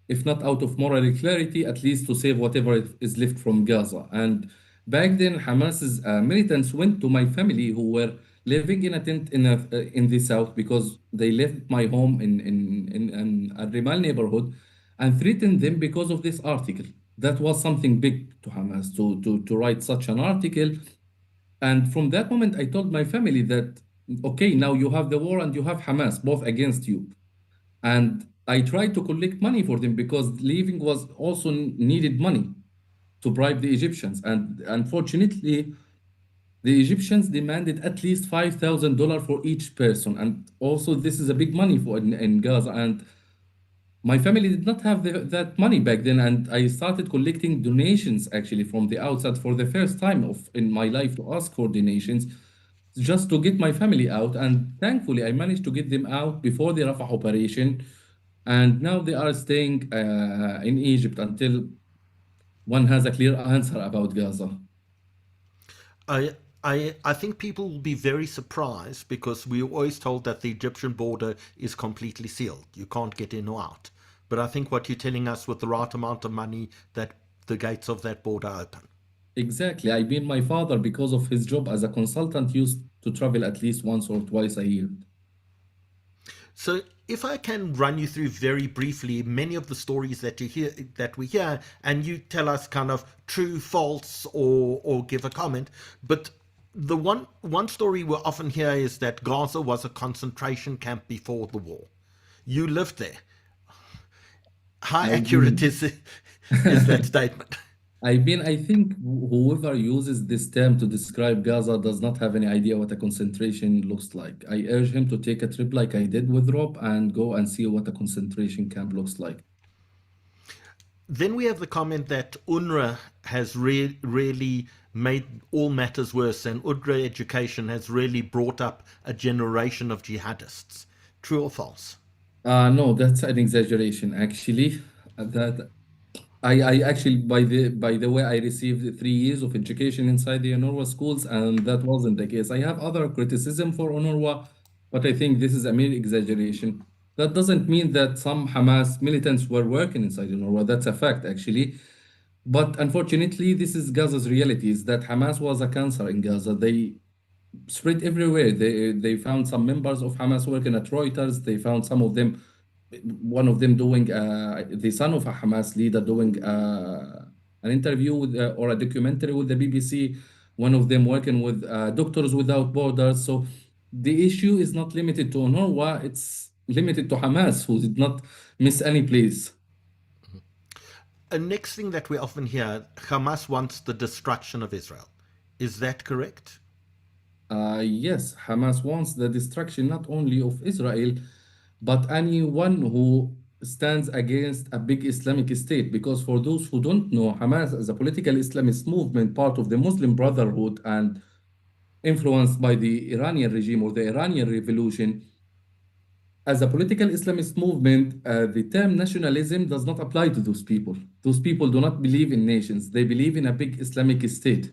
if not out of moral clarity, at least to save whatever is left from Gaza." And back then, Hamas's militants went to my family who were living in a tent in the south, because they left my home in a Rimal neighborhood, and threatened them because of this article. That was something big to Hamas to write such an article. And from that moment, I told my family that, okay, now you have the war and you have Hamas, both against you. And I tried to collect money for them because leaving was also needed money to bribe the Egyptians. And unfortunately, the Egyptians demanded at least $5,000 for each person. And also, this is a big money for in Gaza. And my family did not have that money back then, and I started collecting donations actually from the outside for the first time of in my life to ask for donations just to get my family out. And thankfully, I managed to get them out before the Rafah operation, and now they are staying in Egypt until one has a clear answer about Gaza. I I think people will be very surprised because we were always told that the Egyptian border is completely sealed. You can't get in or out. But I think what you're telling us, with the right amount of money, that the gates of that border are open. Exactly. I mean, my father, because of his job as a consultant, used to travel at least once or twice a year. So if I can run you through very briefly many of the stories that we hear, and you tell us kind of true, false, or give a comment. But the one story we often hear is that Gaza was a concentration camp before the war. You lived there. How I accurate mean, is that statement? I think whoever uses this term to describe Gaza does not have any idea what a concentration looks like. I urge him to take a trip like I did with Rob and go and see what a concentration camp looks like. Then we have the comment that UNRWA has really made all matters worse, and UNRWA education has really brought up a generation of jihadists. True or false? No, that's an exaggeration, actually. That I actually, by the way, I received 3 years of education inside the UNRWA schools, and that wasn't the case. I have other criticism for UNRWA, but I think this is a mere exaggeration. That doesn't mean that some Hamas militants were working inside UNRWA. That's a fact, actually. But unfortunately, this is Gaza's reality, is that Hamas was a cancer in Gaza. They spread everywhere. They found some members of Hamas working at Reuters. They found some of them, one of them doing the son of a Hamas leader doing an interview with or a documentary with the BBC. One of them working with Doctors Without Borders. So the issue is not limited to UNRWA. It's limited to Hamas, who did not miss any place. A next thing that we often hear, Hamas wants the destruction of Israel. Is that correct? Yes, Hamas wants the destruction not only of Israel, but anyone who stands against a big Islamic state. Because for those who don't know, Hamas is a political Islamist movement, part of the Muslim Brotherhood and influenced by the Iranian regime or the Iranian revolution. As a political Islamist movement, the term nationalism does not apply to those people. Those people do not believe in nations. They believe in a big Islamic state.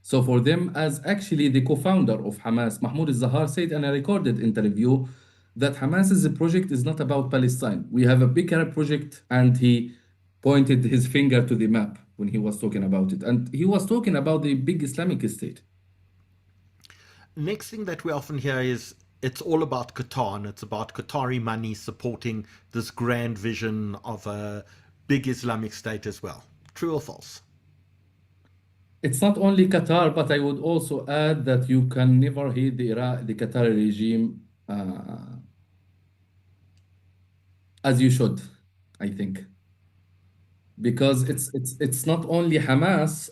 So for them, as actually the co-founder of Hamas, Mahmoud al-Zahar said in a recorded interview that Hamas's project is not about Palestine. We have a bigger project, and he pointed his finger to the map when he was talking about it. And he was talking about the big Islamic state. Next thing that we often hear is it's all about Qatar, and it's about Qatari money supporting this grand vision of a big Islamic state as well. True or false? It's not only Qatar, but I would also add that you can never hate the Qatari regime as you should, I think, because it's not only Hamas,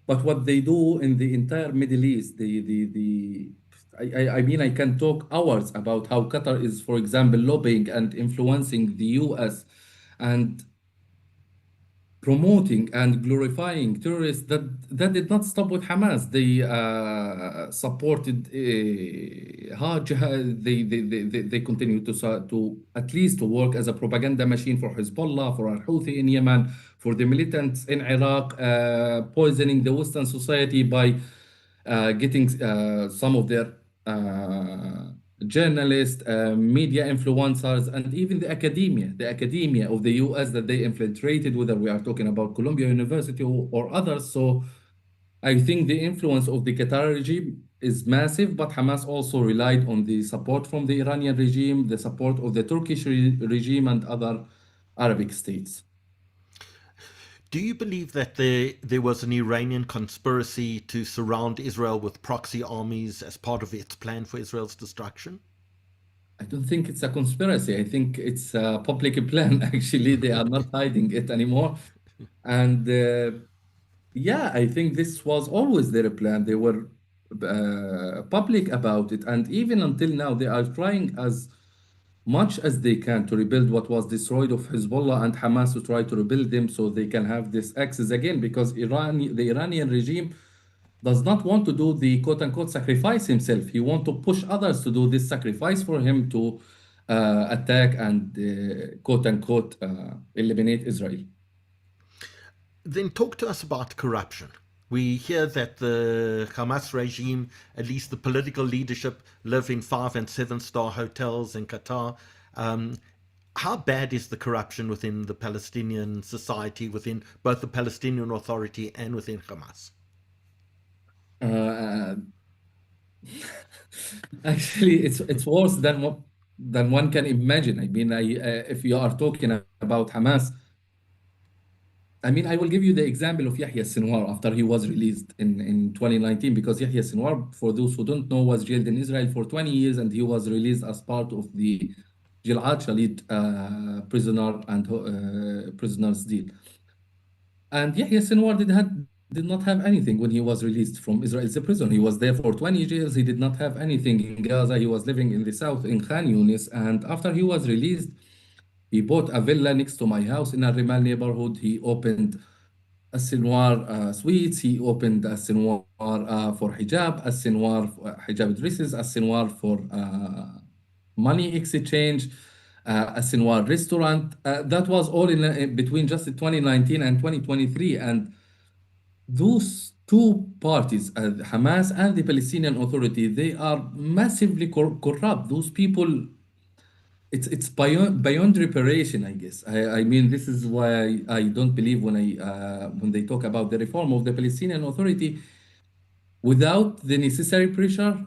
but what they do in the entire Middle East. I mean, I can talk hours about how Qatar is, for example, lobbying and influencing the US and promoting and glorifying terrorists. That did not stop with Hamas. They supported they continue to at least to work as a propaganda machine for Hezbollah, for Al-Houthi in Yemen, for the militants in Iraq, poisoning the Western society by getting some of their journalists, media influencers, and even the academia of the US that they infiltrated, whether we are talking about Columbia University or others. So I think the influence of the Qatar regime is massive, but Hamas also relied on the support from the Iranian regime, the support of the Turkish regime, and other Arabic states. Do you believe that there was an Iranian conspiracy to surround Israel with proxy armies as part of its plan for Israel's destruction? I don't think it's a conspiracy. I think it's a public plan. Actually, they are not hiding it anymore. And yeah, I think this was always their plan. They were public about it. And even until now, they are trying as much as they can to rebuild what was destroyed of Hezbollah and Hamas, to try to rebuild them so they can have this access again, because the Iranian regime does not want to do the quote-unquote sacrifice himself. He wants to push others to do this sacrifice for him to attack and quote-unquote eliminate Israel. Then talk to us about corruption. We hear that the Hamas regime, at least the political leadership, live in 5- and 7-star hotels in Qatar. How bad is the corruption within the Palestinian society, within both the Palestinian Authority and within Hamas? Actually, it's worse than one can imagine. I mean, if you are talking about Hamas, I mean, I will give you the example of Yahya Sinwar after he was released in 2019, because Yahya Sinwar, for those who don't know, was jailed in Israel for 20 years, and he was released as part of the JRLive prisoners deal. And Yahya Sinwar did not have anything when he was released from Israel's prison. He was there for 20 years. He did not have anything in Gaza. He was living in the south in Khan Yunis. And after he was released, he bought a villa next to my house in a Rimal neighborhood. He opened a Sinwar suites. He opened a Sinwar for hijab, a Sinwar hijab dresses, a Sinwar for money exchange, a Sinwar restaurant. That was all in between just 2019 and 2023. And those two parties, Hamas and the Palestinian Authority, they are massively corrupt. Those people, it's beyond reparation, I guess. I mean, this is why I don't believe when they talk about the reform of the Palestinian Authority, without the necessary pressure,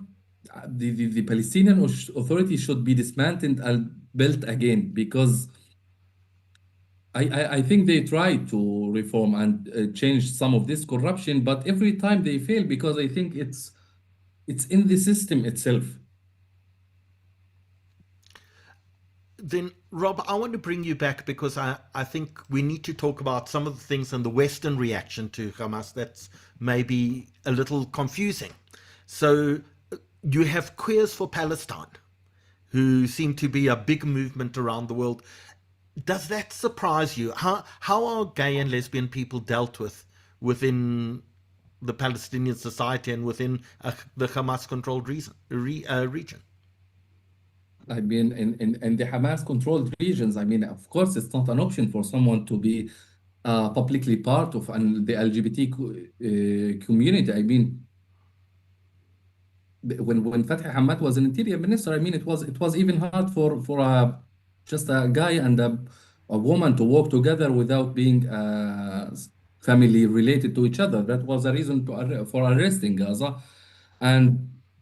the Palestinian Authority should be dismantled and built again, because I think they try to reform and change some of this corruption, but every time they fail, because I think it's in the system itself. Then, Rob, I want to bring you back, because I think we need to talk about some of the things in the Western reaction to Hamas that's maybe a little confusing. So you have Queers for Palestine, who seem to be a big movement around the world. Does that surprise you? How are gay and lesbian people dealt with within the Palestinian society and within the Hamas-controlled region? I mean, in the Hamas-controlled regions, I mean, of course, it's not an option for someone to be publicly part of the LGBT community. I mean, when Fathi Hamad was an interior minister, I mean, it was even hard for just a guy and a woman to work together without being family related to each other. That was a reason for arresting Gaza. And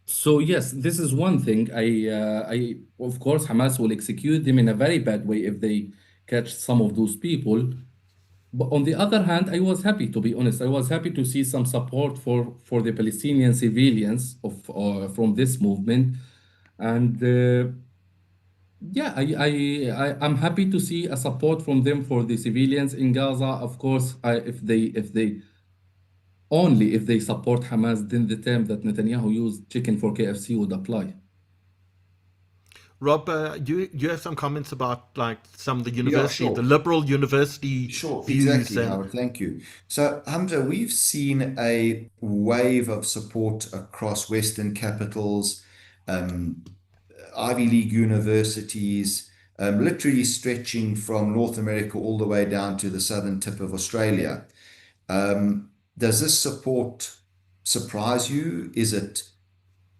so yes, this is one thing. I of course Hamas will execute them in a very bad way if they catch some of those people. But on the other hand, I was happy, to be honest. I was happy to see some support for the Palestinian civilians from this movement, and yeah, I'm happy to see a support from them for the civilians in Gaza. Of course, if they support Hamas, then the term that Netanyahu used, "chicken for KFC," would apply. Rob, you have some comments about like some of the Yeah, university, the sure. liberal university Sure, views, exactly, and Howard. Thank you. So, Hamza, we've seen a wave of support across Western capitals, um, Ivy League universities, literally stretching from North America all the way down to the southern tip of Australia. Does this support surprise you? Is it,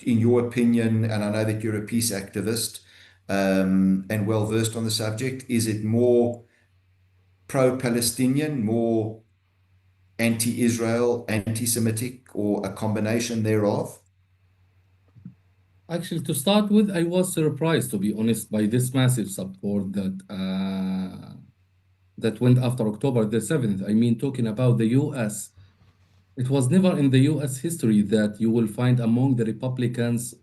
in your opinion, and I know that you're a peace activist and well versed on the subject, is it more pro-Palestinian, more anti-Israel, anti-Semitic, or a combination thereof? Actually, to start with, I was surprised, to be honest, by this massive support that went after October the 7th. I mean, talking about the US. It was never in the US history that you will find among the Republicans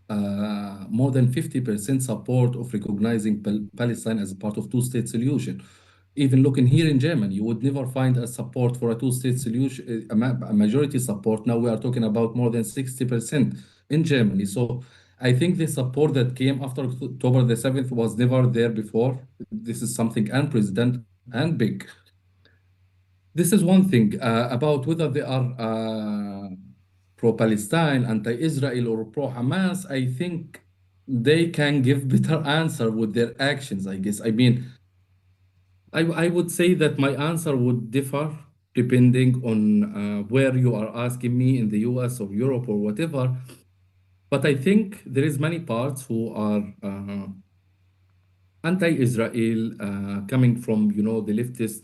more than 50% support of recognizing Palestine as a part of two-state solution. Even looking here in Germany, you would never find a support for a two-state solution, a majority support. Now we are talking about more than 60% in Germany. So I think the support that came after October the 7th was never there before. This is something unprecedented and big. This is one thing about whether they are pro-Palestine, anti-Israel, or pro-Hamas. I think they can give better answer with their actions, I guess. I mean, I would say that my answer would differ depending on where you are asking me in the US or Europe or whatever. But I think there is many parts who are anti-Israel, coming from, the leftist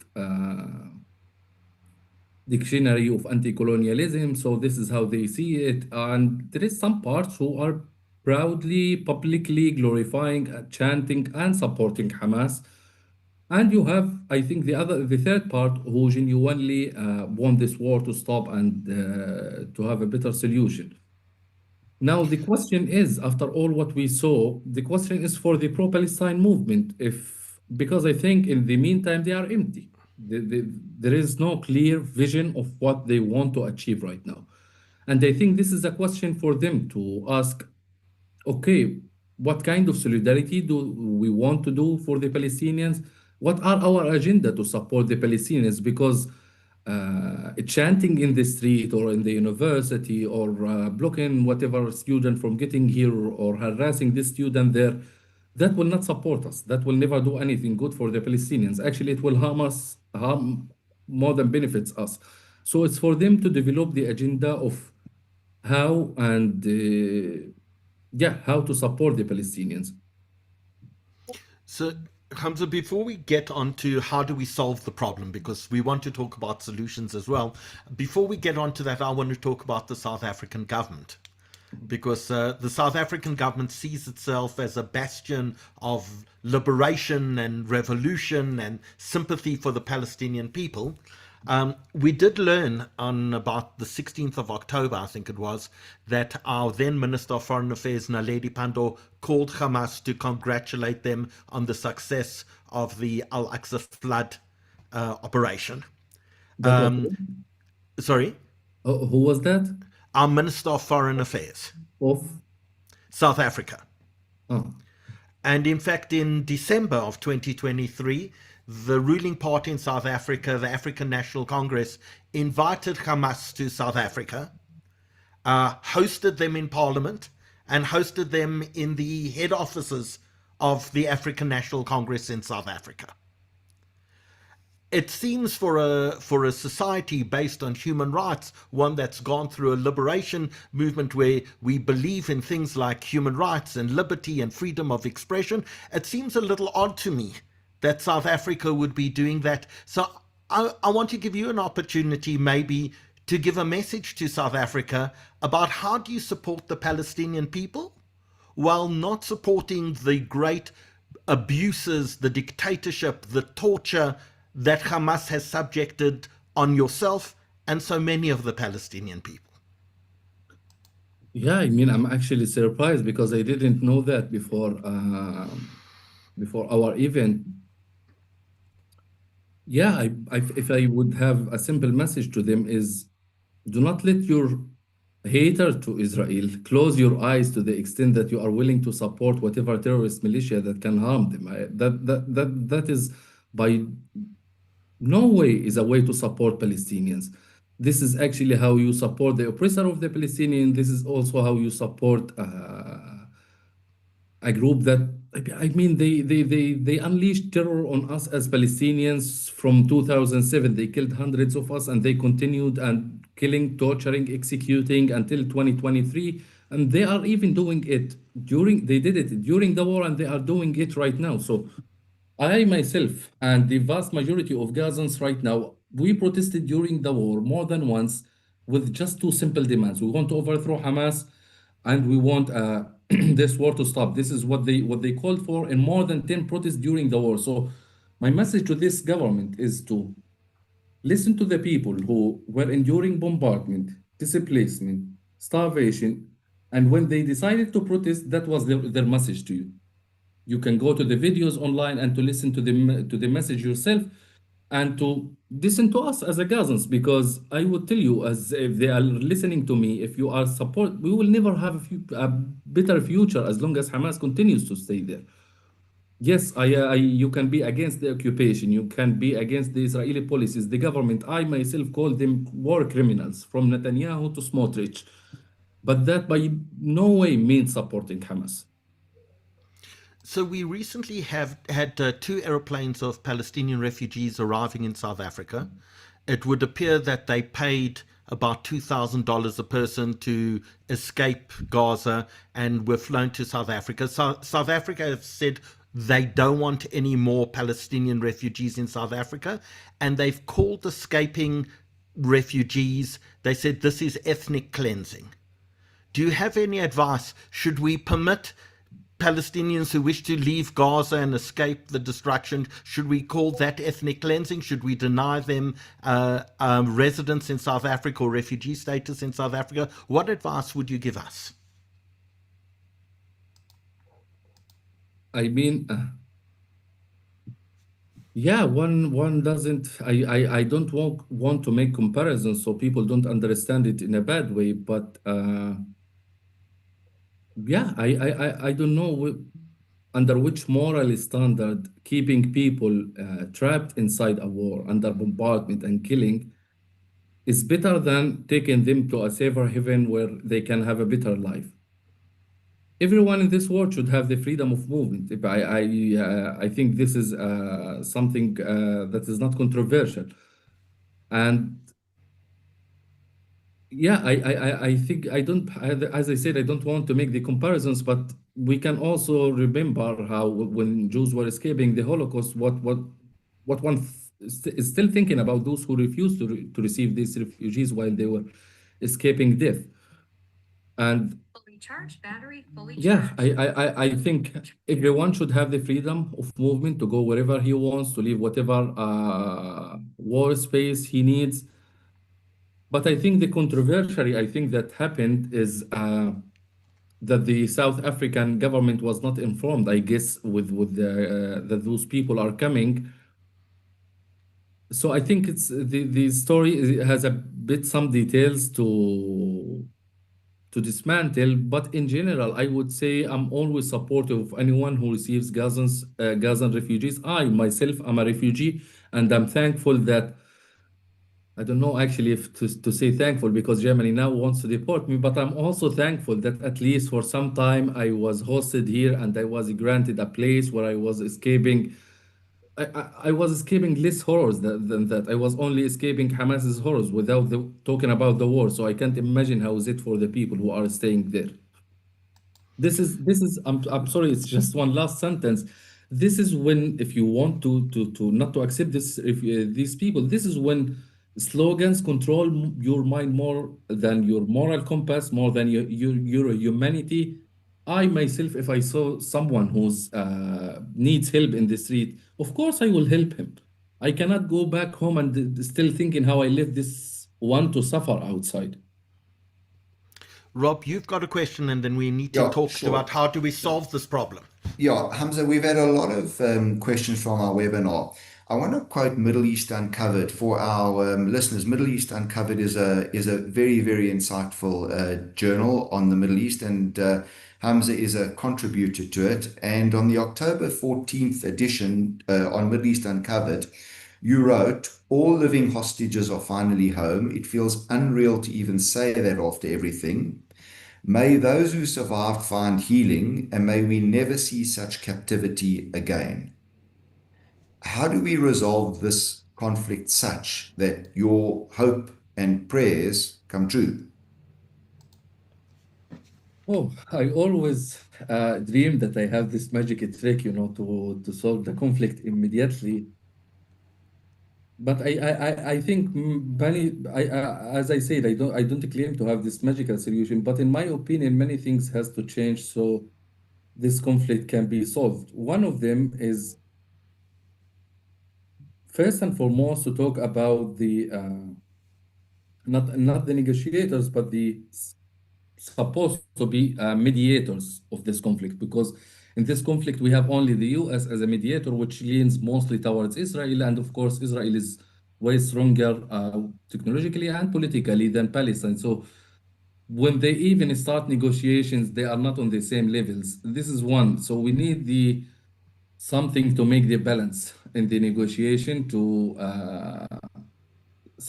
dictionary of anti-colonialism. So this is how they see it. And there is some parts who are proudly, publicly glorifying, chanting, and supporting Hamas. And you have, I think, the third part who genuinely want this war to stop and to have a better solution. Now, the question is, after all what we saw, the question is for the pro-Palestine movement, because I think in the meantime they are empty. There is no clear vision of what they want to achieve right now. And I think this is a question for them to ask, okay, what kind of solidarity do we want to do for the Palestinians? What are our agenda to support the Palestinians? Because chanting in the street or in the university or blocking whatever student from getting here or harassing this student there, that will not support us. That will never do anything good for the Palestinians. Actually, it will harm more than benefits us. So it's for them to develop the agenda of how and how to support the Palestinians. so Hamza, before we get on to how do we solve the problem, because we want to talk about solutions as well, before we get on to that, I want to talk about the South African government, because the South African government sees itself as a bastion of liberation and revolution and sympathy for the Palestinian people. We did learn on about the 16th of October, I think it was, that our then Minister of Foreign Affairs, Naledi Pandor, called Hamas to congratulate them on the success of the Al-Aqsa flood operation. That was Sorry? who was that? Our Minister of Foreign Affairs, Of South Africa. oh. And in fact, in December of 2023, the ruling party in South Africa, the African National Congress, invited Hamas to South Africa, hosted them in Parliament, and hosted them in the head offices of the African National Congress in South Africa. It seems for a society based on human rights, one that's gone through a liberation movement where we believe in things like human rights and liberty and freedom of expression, it seems a little odd to me that South Africa would be doing that. So I want to give you an opportunity maybe to give a message to South Africa about how do you support the Palestinian people while not supporting the great abuses, the dictatorship, the torture that Hamas has subjected on yourself and so many of the Palestinian people. Yeah, I mean, I'm actually surprised because I didn't know that before our event. Yeah, if I would have a simple message to them is, do not let your hater to Israel close your eyes to the extent that you are willing to support whatever terrorist militia that can harm them. That is by no way is a way to support Palestinians. This is actually how you support the oppressor of the Palestinian. This is also how you support a group that, I mean, they unleashed terror on us as Palestinians from 2007. They killed hundreds of us, and they continued and killing, torturing, executing until 2023. And they are even doing it they did it during the war, and they are doing it right now. So I myself and the vast majority of Gazans right now, we protested during the war more than once with just two simple demands. We want to overthrow Hamas, and we want this war to stop. This is what they called for in more than 10 protests during the war. So my message to this government is to listen to the people who were enduring bombardment, displacement, starvation, and when they decided to protest, that was their message to you. You can go to the videos online and to listen to the message yourself, and to listen to us as a Gazans, because I would tell you, as if they are listening to me, if you are support, we will never have a better future as long as Hamas continues to stay there. Yes, you can be against the occupation, you can be against the Israeli policies, the government. I myself call them war criminals, from Netanyahu to Smotrich, but that by no way means supporting Hamas. So we recently have had two aeroplanes of Palestinian refugees arriving in South Africa. It would appear that they paid about $2,000 a person to escape Gaza and were flown to South Africa. South Africa have said they don't want any more Palestinian refugees in South Africa, and they've called escaping refugees, they said this is ethnic cleansing. Do you have any advice? Should we permit Palestinians who wish to leave Gaza and escape the destruction? Should we call that ethnic cleansing? Should we deny them residence in South Africa or refugee status in South Africa? What advice would you give us? I mean, yeah, one doesn't. I don't want to make comparisons so people don't understand it in a bad way, but yeah, I don't know under which moral standard keeping people trapped inside a war under bombardment and killing is better than taking them to a safer haven where they can have a better life. Everyone in this world should have the freedom of movement. I think this is something that is not controversial. And yeah, I think as I said, I don't want to make the comparisons, but we can also remember how when Jews were escaping the Holocaust, what one is still thinking about those who refused to receive these refugees while they were escaping death. And yeah, I think everyone should have the freedom of movement to go wherever he wants, to leave whatever war space he needs. But I think the controversy that happened is that the South African government was not informed, I guess, that those people are coming. So I think it's the story has some details to to dismantle. But in general, I would say I'm always supportive of anyone who receives Gazan refugees. I myself am a refugee, and I'm thankful that I don't know actually if to say thankful because Germany now wants to deport me, but I'm also thankful that at least for some time I was hosted here and I was granted a place where I was escaping. I was escaping less horrors than that. I was only escaping Hamas's horrors without talking about the war. So I can't imagine how is it for the people who are staying there. This is I'm sorry, it's just one last sentence. This is when if you want to not to accept this if these people, this is when slogans control your mind more than your moral compass, more than your humanity. I myself, if I saw someone who's needs help in the street, of course I will help him. I cannot go back home and still thinking how I left this one to suffer outside. Rob, you've got a question, and then we need to Yeah, talk about sure. how do we solve this problem. Yeah, Hamza, we've had a lot of questions from our webinar. I want to quote Middle East Uncovered for our listeners. Middle East Uncovered is a very, very insightful journal on the Middle East, and Hamza is a contributor to it. And on the October 14th edition on Middle East Uncovered, you wrote, "All living hostages are finally home. It feels unreal to even say that after everything. May those who survived find healing, and may we never see such captivity again." How do we resolve this conflict such that your hope and prayers come true? Oh, I always dream that I have this magic trick, to solve the conflict immediately. But I think many, as I said, I don't claim to have this magical solution. But in my opinion, many things has to change so this conflict can be solved. One of them is first and foremost to talk about the not the negotiators, but the supposed to be mediators of this conflict, because in this conflict we have only the US as a mediator, which leans mostly towards Israel, and of course Israel is way stronger technologically and politically than Palestine. So when they even start negotiations, they are not on the same levels. This is one. So we need the something to make the balance in the negotiation to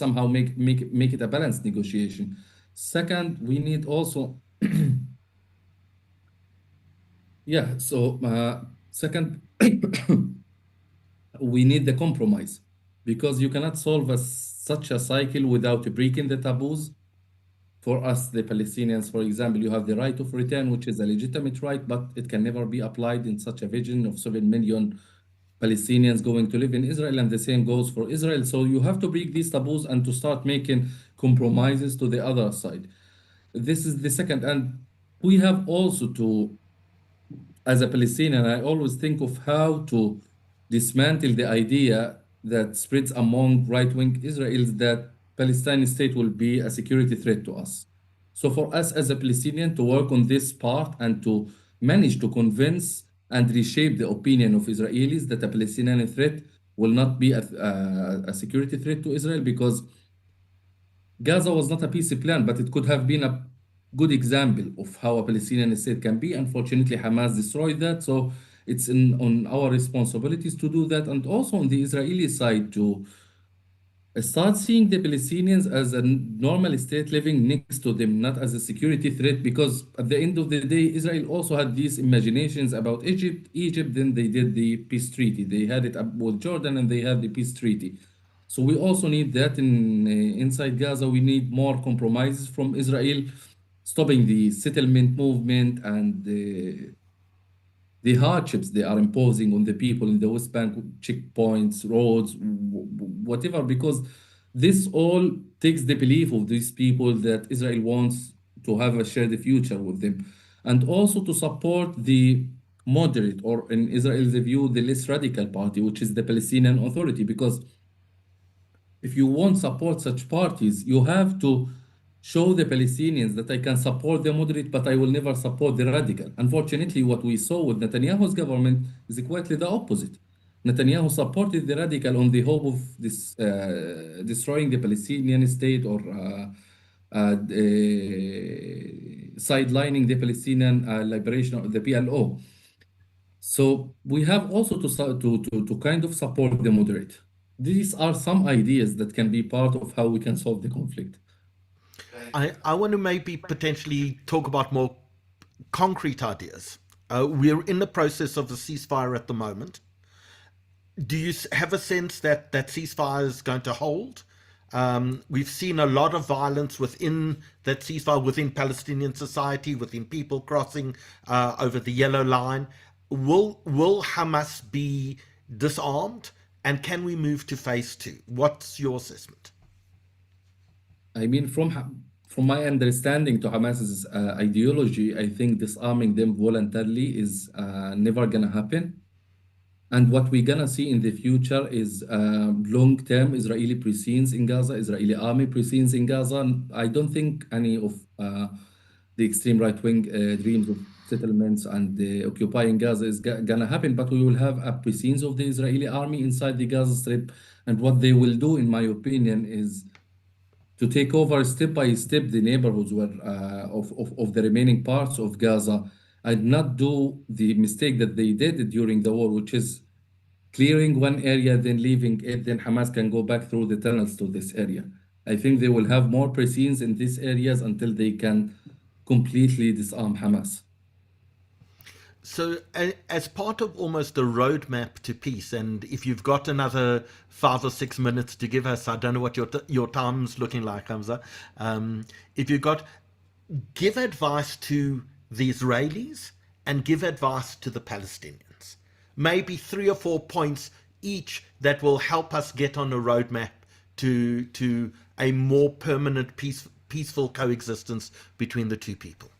somehow make it a balanced negotiation. Second, we need also yeah. So second, we need the compromise because you cannot solve such a cycle without breaking the taboos. For us, the Palestinians, for example, you have the right of return, which is a legitimate right, but it can never be applied in such a vision of 7 million Palestinians going to live in Israel, and the same goes for Israel. So you have to break these taboos and to start making compromises to the other side. This is the second. And we have also to, as a Palestinian, I always think of how to dismantle the idea that spreads among right-wing Israelis that Palestinian state will be a security threat to us. So for us as a Palestinian to work on this part and to manage to convince and reshape the opinion of Israelis that a Palestinian threat will not be a security threat to Israel, because Gaza was not a peace plan, but it could have been a good example of how a Palestinian state can be. Unfortunately, Hamas destroyed that. So it's on our responsibilities to do that. And also on the Israeli side to start seeing the Palestinians as a normal state living next to them, not as a security threat. Because at the end of the day, Israel also had these imaginations about Egypt, then they did the peace treaty. They had it up with Jordan and they had the peace treaty. So we also need that inside Gaza. We need more compromises from Israel, stopping the settlement movement and the hardships they are imposing on the people in the West Bank, checkpoints, roads, whatever, because this all takes the belief of these people that Israel wants to have a shared future with them. And also to support the moderate, or in Israel's view, the less radical party, which is the Palestinian Authority, because if you won't support such parties, you have to show the Palestinians that I can support the moderate, but I will never support the radical. Unfortunately, what we saw with Netanyahu's government is quite the opposite. Netanyahu supported the radical on the hope of destroying the Palestinian state or sidelining the Palestinian liberation of the PLO. So we have also to kind of support the moderate. These are some ideas that can be part of how we can solve the conflict. I want to maybe potentially talk about more concrete ideas. We're in the process of a ceasefire at the moment. Do you have a sense that that ceasefire is going to hold? We've seen a lot of violence within that ceasefire, within Palestinian society, within people crossing over the yellow line. Will Hamas be disarmed, and can we move to phase two? What's your assessment? I mean, from my understanding to Hamas's ideology, I think disarming them voluntarily is never gonna happen. And what we're gonna see in the future is long-term Israeli presence in Gaza, Israeli army presence in Gaza. And I don't think any of the extreme right-wing dreams of settlements and occupying Gaza is gonna happen, but we will have a presence of the Israeli army inside the Gaza Strip. And what they will do, in my opinion, is to take over step by step the neighborhoods of the remaining parts of Gaza and not do the mistake that they did during the war, which is clearing one area, then leaving it, then Hamas can go back through the tunnels to this area. I think they will have more presence in these areas until they can completely disarm Hamas. So, as part of almost a roadmap to peace, and if you've got another 5 or 6 minutes to give us, I don't know what your time's looking like, Hamza. If you've got, give advice to the Israelis and give advice to the Palestinians. Maybe 3 or 4 points each that will help us get on a roadmap to a more permanent, peaceful coexistence between the two people.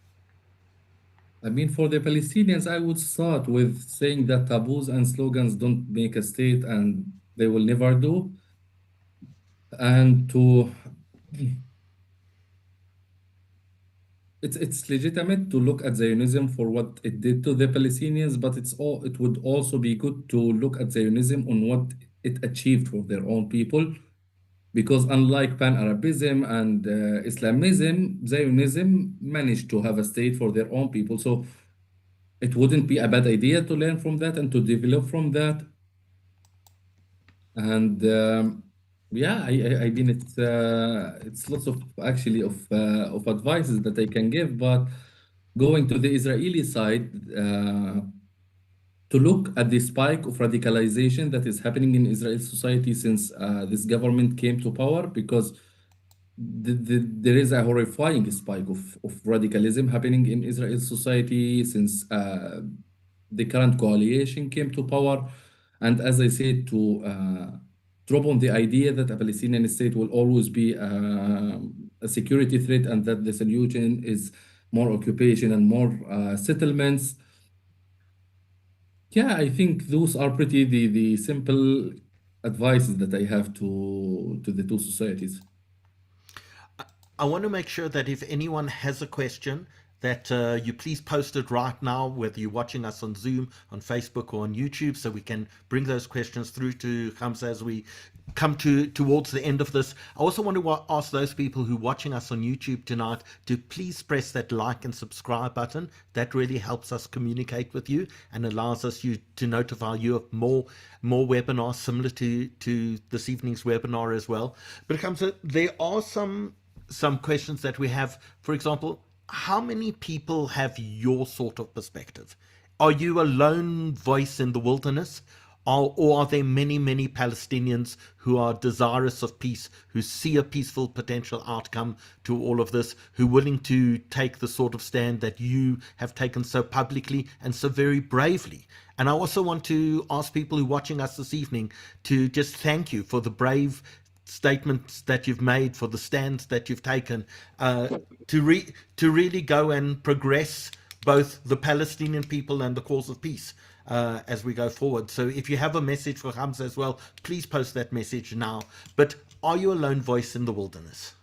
I mean, for the Palestinians, I would start with saying that taboos and slogans don't make a state and they will never do. And it's legitimate to look at Zionism for what it did to the Palestinians, but it would also be good to look at Zionism on what it achieved for their own people. Because unlike Pan-Arabism and Islamism, Zionism managed to have a state for their own people. So it wouldn't be a bad idea to learn from that and to develop from that. And yeah, I mean, it's lots of actually of advices that I can give, but going to the Israeli side, to look at the spike of radicalization that is happening in Israeli society since this government came to power, because there is a horrifying spike of radicalism happening in Israeli society since the current coalition came to power. And as I said, to drop on the idea that a Palestinian state will always be a security threat and that the solution is more occupation and more settlements. Yeah, I think those are pretty the simple advices that I have to the two societies. I want to make sure that if anyone has a question, that you please post it right now, whether you're watching us on Zoom, on Facebook, or on YouTube, so we can bring those questions through to Hamza as we come towards the end of this. I also want to ask those people who are watching us on YouTube tonight to please press that like and subscribe button. That really helps us communicate with you and allows us to notify you of more webinars similar to this evening's webinar as well. But Hamza, there are some questions that we have. For example, how many people have your sort of perspective? Are you a lone voice in the wilderness? Or are there many, many Palestinians who are desirous of peace, who see a peaceful potential outcome to all of this, who are willing to take the sort of stand that you have taken so publicly and so very bravely? And I also want to ask people who are watching us this evening to just thank you for the brave statements that you've made, for the stands that you've taken, to really go and progress both the Palestinian people and the cause of peace as we go forward. So if you have a message for Hamza as well, please post that message now. But are you a lone voice in the wilderness?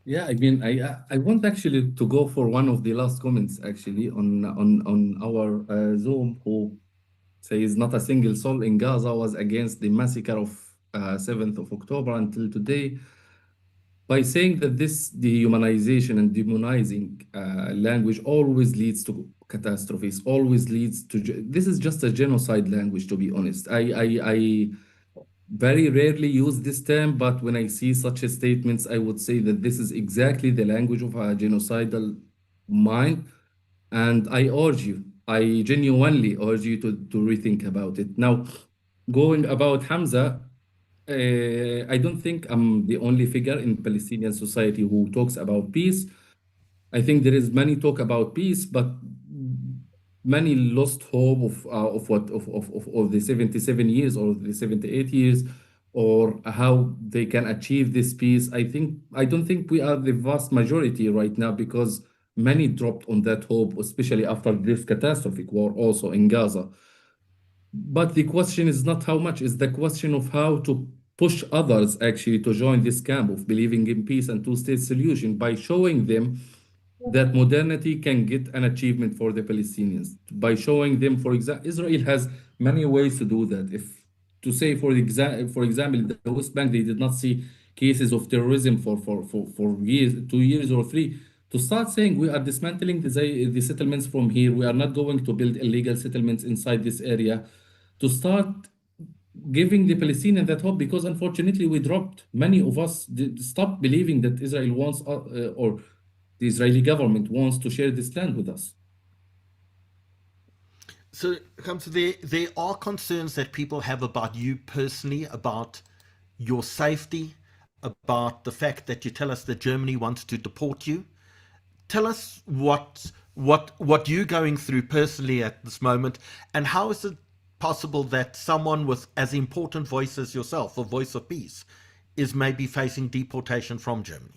Yeah, I mean, I want actually to go for one of the last comments actually on our Zoom, who says not a single soul in Gaza was against the massacre of 7th of October until today. by saying that this dehumanization and demonizing language always leads to catastrophes, always leads to this is just a genocide language, to be honest. I very rarely use this term, but when I see such a statements, I would say that this is exactly the language of a genocidal mind. And I genuinely urge you to rethink about it. Now, going about Hamza, I don't think I'm the only figure in Palestinian society who talks about peace. I think there is many talk about peace, but many lost hope of what of the 77 years or the 78 years or how they can achieve this peace. I don't think we are the vast majority right now because many dropped on that hope, especially after this catastrophic war also in Gaza. But the question is not how much, it's the question of how to push others actually to join this camp of believing in peace and two-state solution by showing them that modernity can get an achievement for the Palestinians. By showing them, for example, Israel has many ways to do that. If to say, for example, in the West Bank, they did not see cases of terrorism for years, 2 years or three. To start saying we are dismantling the settlements from here, we are not going to build illegal settlements inside this area, to start giving the Palestinians that hope, because unfortunately we dropped. Many of us stopped believing that Israel wants, or the Israeli government wants to share this land with us. So, Hamza, there are concerns that people have about you personally, about your safety, about the fact that you tell us that Germany wants to deport you. Tell us what you're going through personally at this moment, and how is it possible that someone with as important voice as yourself, a voice of peace, is maybe facing deportation from Germany?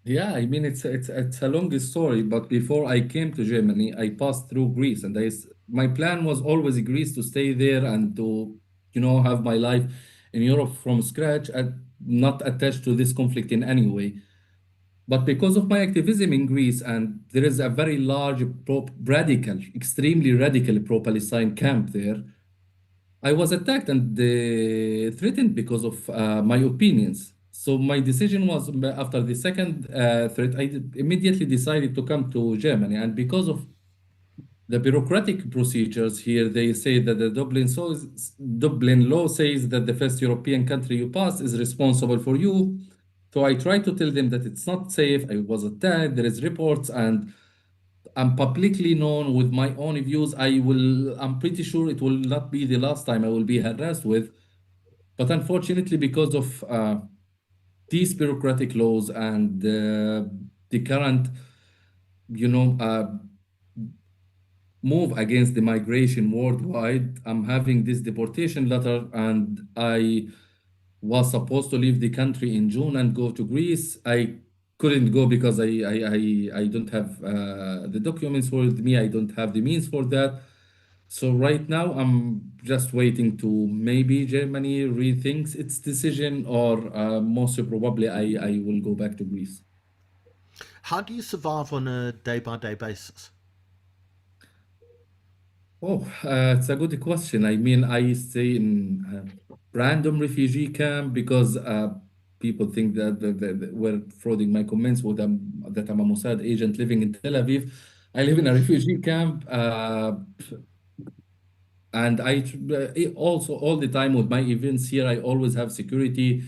Yeah, I mean it's a long story, but before I came to Germany, I passed through Greece, and my plan was always Greece, to stay there and to have my life in Europe from scratch and not attached to this conflict in any way. But because of my activism in Greece, and there is a very large extremely radical pro-Palestine camp there, I was attacked and threatened because of my opinions. So my decision was, after the second threat, immediately decided to come to Germany. And because of the bureaucratic procedures here, they say that the Dublin law says that the first European country you pass is responsible for you. So I try to tell them that it's not safe. I was attacked. There is reports, and I'm publicly known with my own views. I'm pretty sure it will not be the last time I will be harassed with. But unfortunately, because of these bureaucratic laws and the current, you know, uh, move against the migration worldwide, I'm having this deportation letter, and I was supposed to leave the country in June and go to Greece. I couldn't go because I don't have the documents with me. I don't have the means for that. So right now I'm just waiting to maybe Germany rethinks its decision, or most probably I will go back to Greece. How do you survive on a day-by-day basis? Oh, it's a good question. I mean, I stay in a random refugee camp because people think that we're frauding my comments with that I'm a Mossad agent living in Tel Aviv. I live in a refugee camp, and also all the time with my events here, I always have security.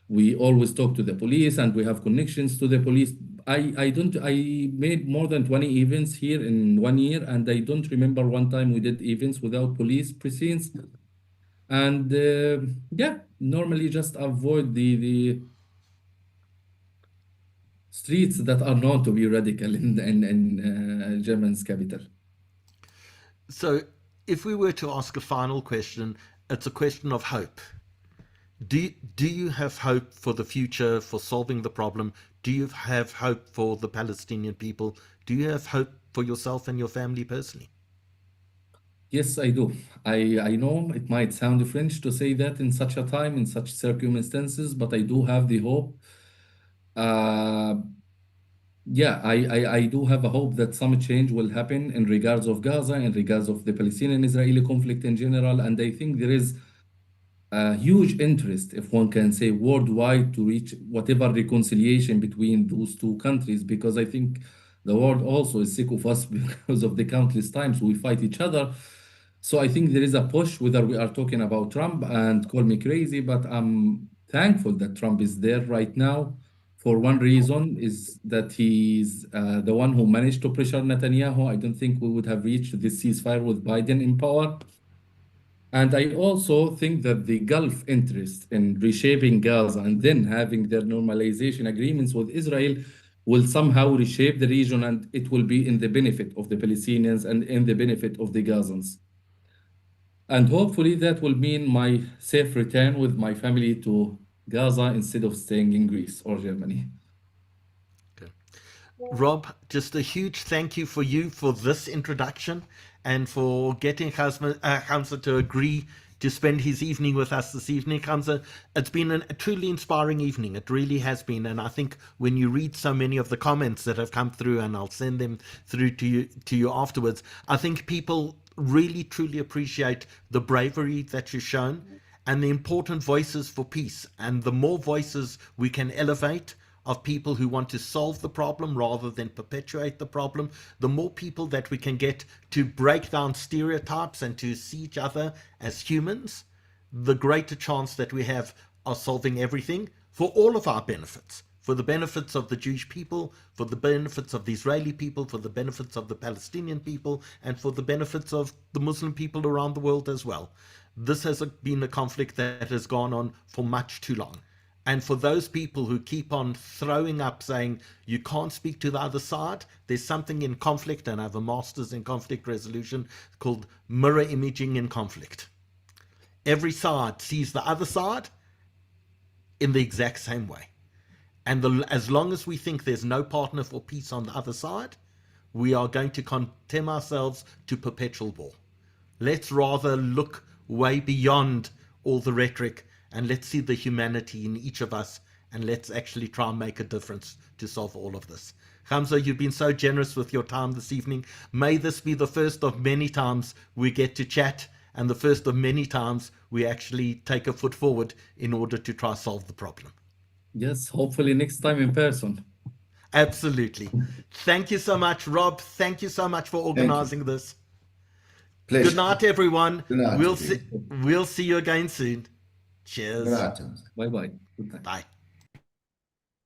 We always talk to the police, and we have connections to the police. I made more than 20 events here in 1 year, and I don't remember one time we did events without police presence. And yeah, normally just avoid the streets that are known to be radical in German's capital. So, if we were to ask a final question, it's a question of hope. Do you have hope for the future, for solving the problem? Do you have hope for the Palestinian people? Do you have hope for yourself and your family personally? Yes, I do. I know it might sound French to say that in such a time, in such circumstances, but I do have the hope. Uh, yeah, I do have a hope that some change will happen in regards of Gaza, in regards of the Palestinian-Israeli conflict in general, and I think there is a huge interest, if one can say, worldwide to reach whatever reconciliation between those two countries, because I think the world also is sick of us because of the countless times we fight each other. So I think there is a push, whether we are talking about Trump, and call me crazy, but I'm thankful that Trump is there right now. For one reason is that he's the one who managed to pressure Netanyahu. I don't think we would have reached this ceasefire with Biden in power. And I also think that the Gulf interest in reshaping Gaza and then having their normalization agreements with Israel will somehow reshape the region, and it will be in the benefit of the Palestinians and in the benefit of the Gazans. And hopefully that will mean my safe return with my family to Gaza instead of staying in Greece or Germany. Rob, just a huge thank you for you for this introduction and for getting Hamza to agree to spend his evening with us this evening. Hamza, it's been a truly inspiring evening. It really has been. And I think when you read so many of the comments that have come through, and I'll send them through to you afterwards, I think people really, truly appreciate the bravery that you've shown and the important voices for peace. And the more voices we can elevate of people who want to solve the problem rather than perpetuate the problem, the more people that we can get to break down stereotypes and to see each other as humans, the greater chance that we have of solving everything for all of our benefits, for the benefits of the Jewish people, for the benefits of the Israeli people, for the benefits of the Palestinian people, and for the benefits of the Muslim people around the world as well. This has been a conflict that has gone on for much too long. And for those people who keep on throwing up saying you can't speak to the other side, there's something in conflict, and I have a master's in conflict resolution called mirror imaging in conflict. Every side sees the other side in the exact same way. And as long as we think there's no partner for peace on the other side, we are going to condemn ourselves to perpetual war. Let's rather look way beyond all the rhetoric, and let's see the humanity in each of us, and let's actually try and make a difference to solve all of this. Hamza, you've been so generous with your time this evening. May this be the first of many times we get to chat, and the first of many times we actually take a foot forward in order to try solve the problem. Yes, hopefully next time in person. Absolutely. Thank you so much, Rob. Thank you so much for organizing this. Pleasure. Good night, everyone. Good night, We'll see you again soon. Cheers. Good night. Bye-bye. Good night. Bye.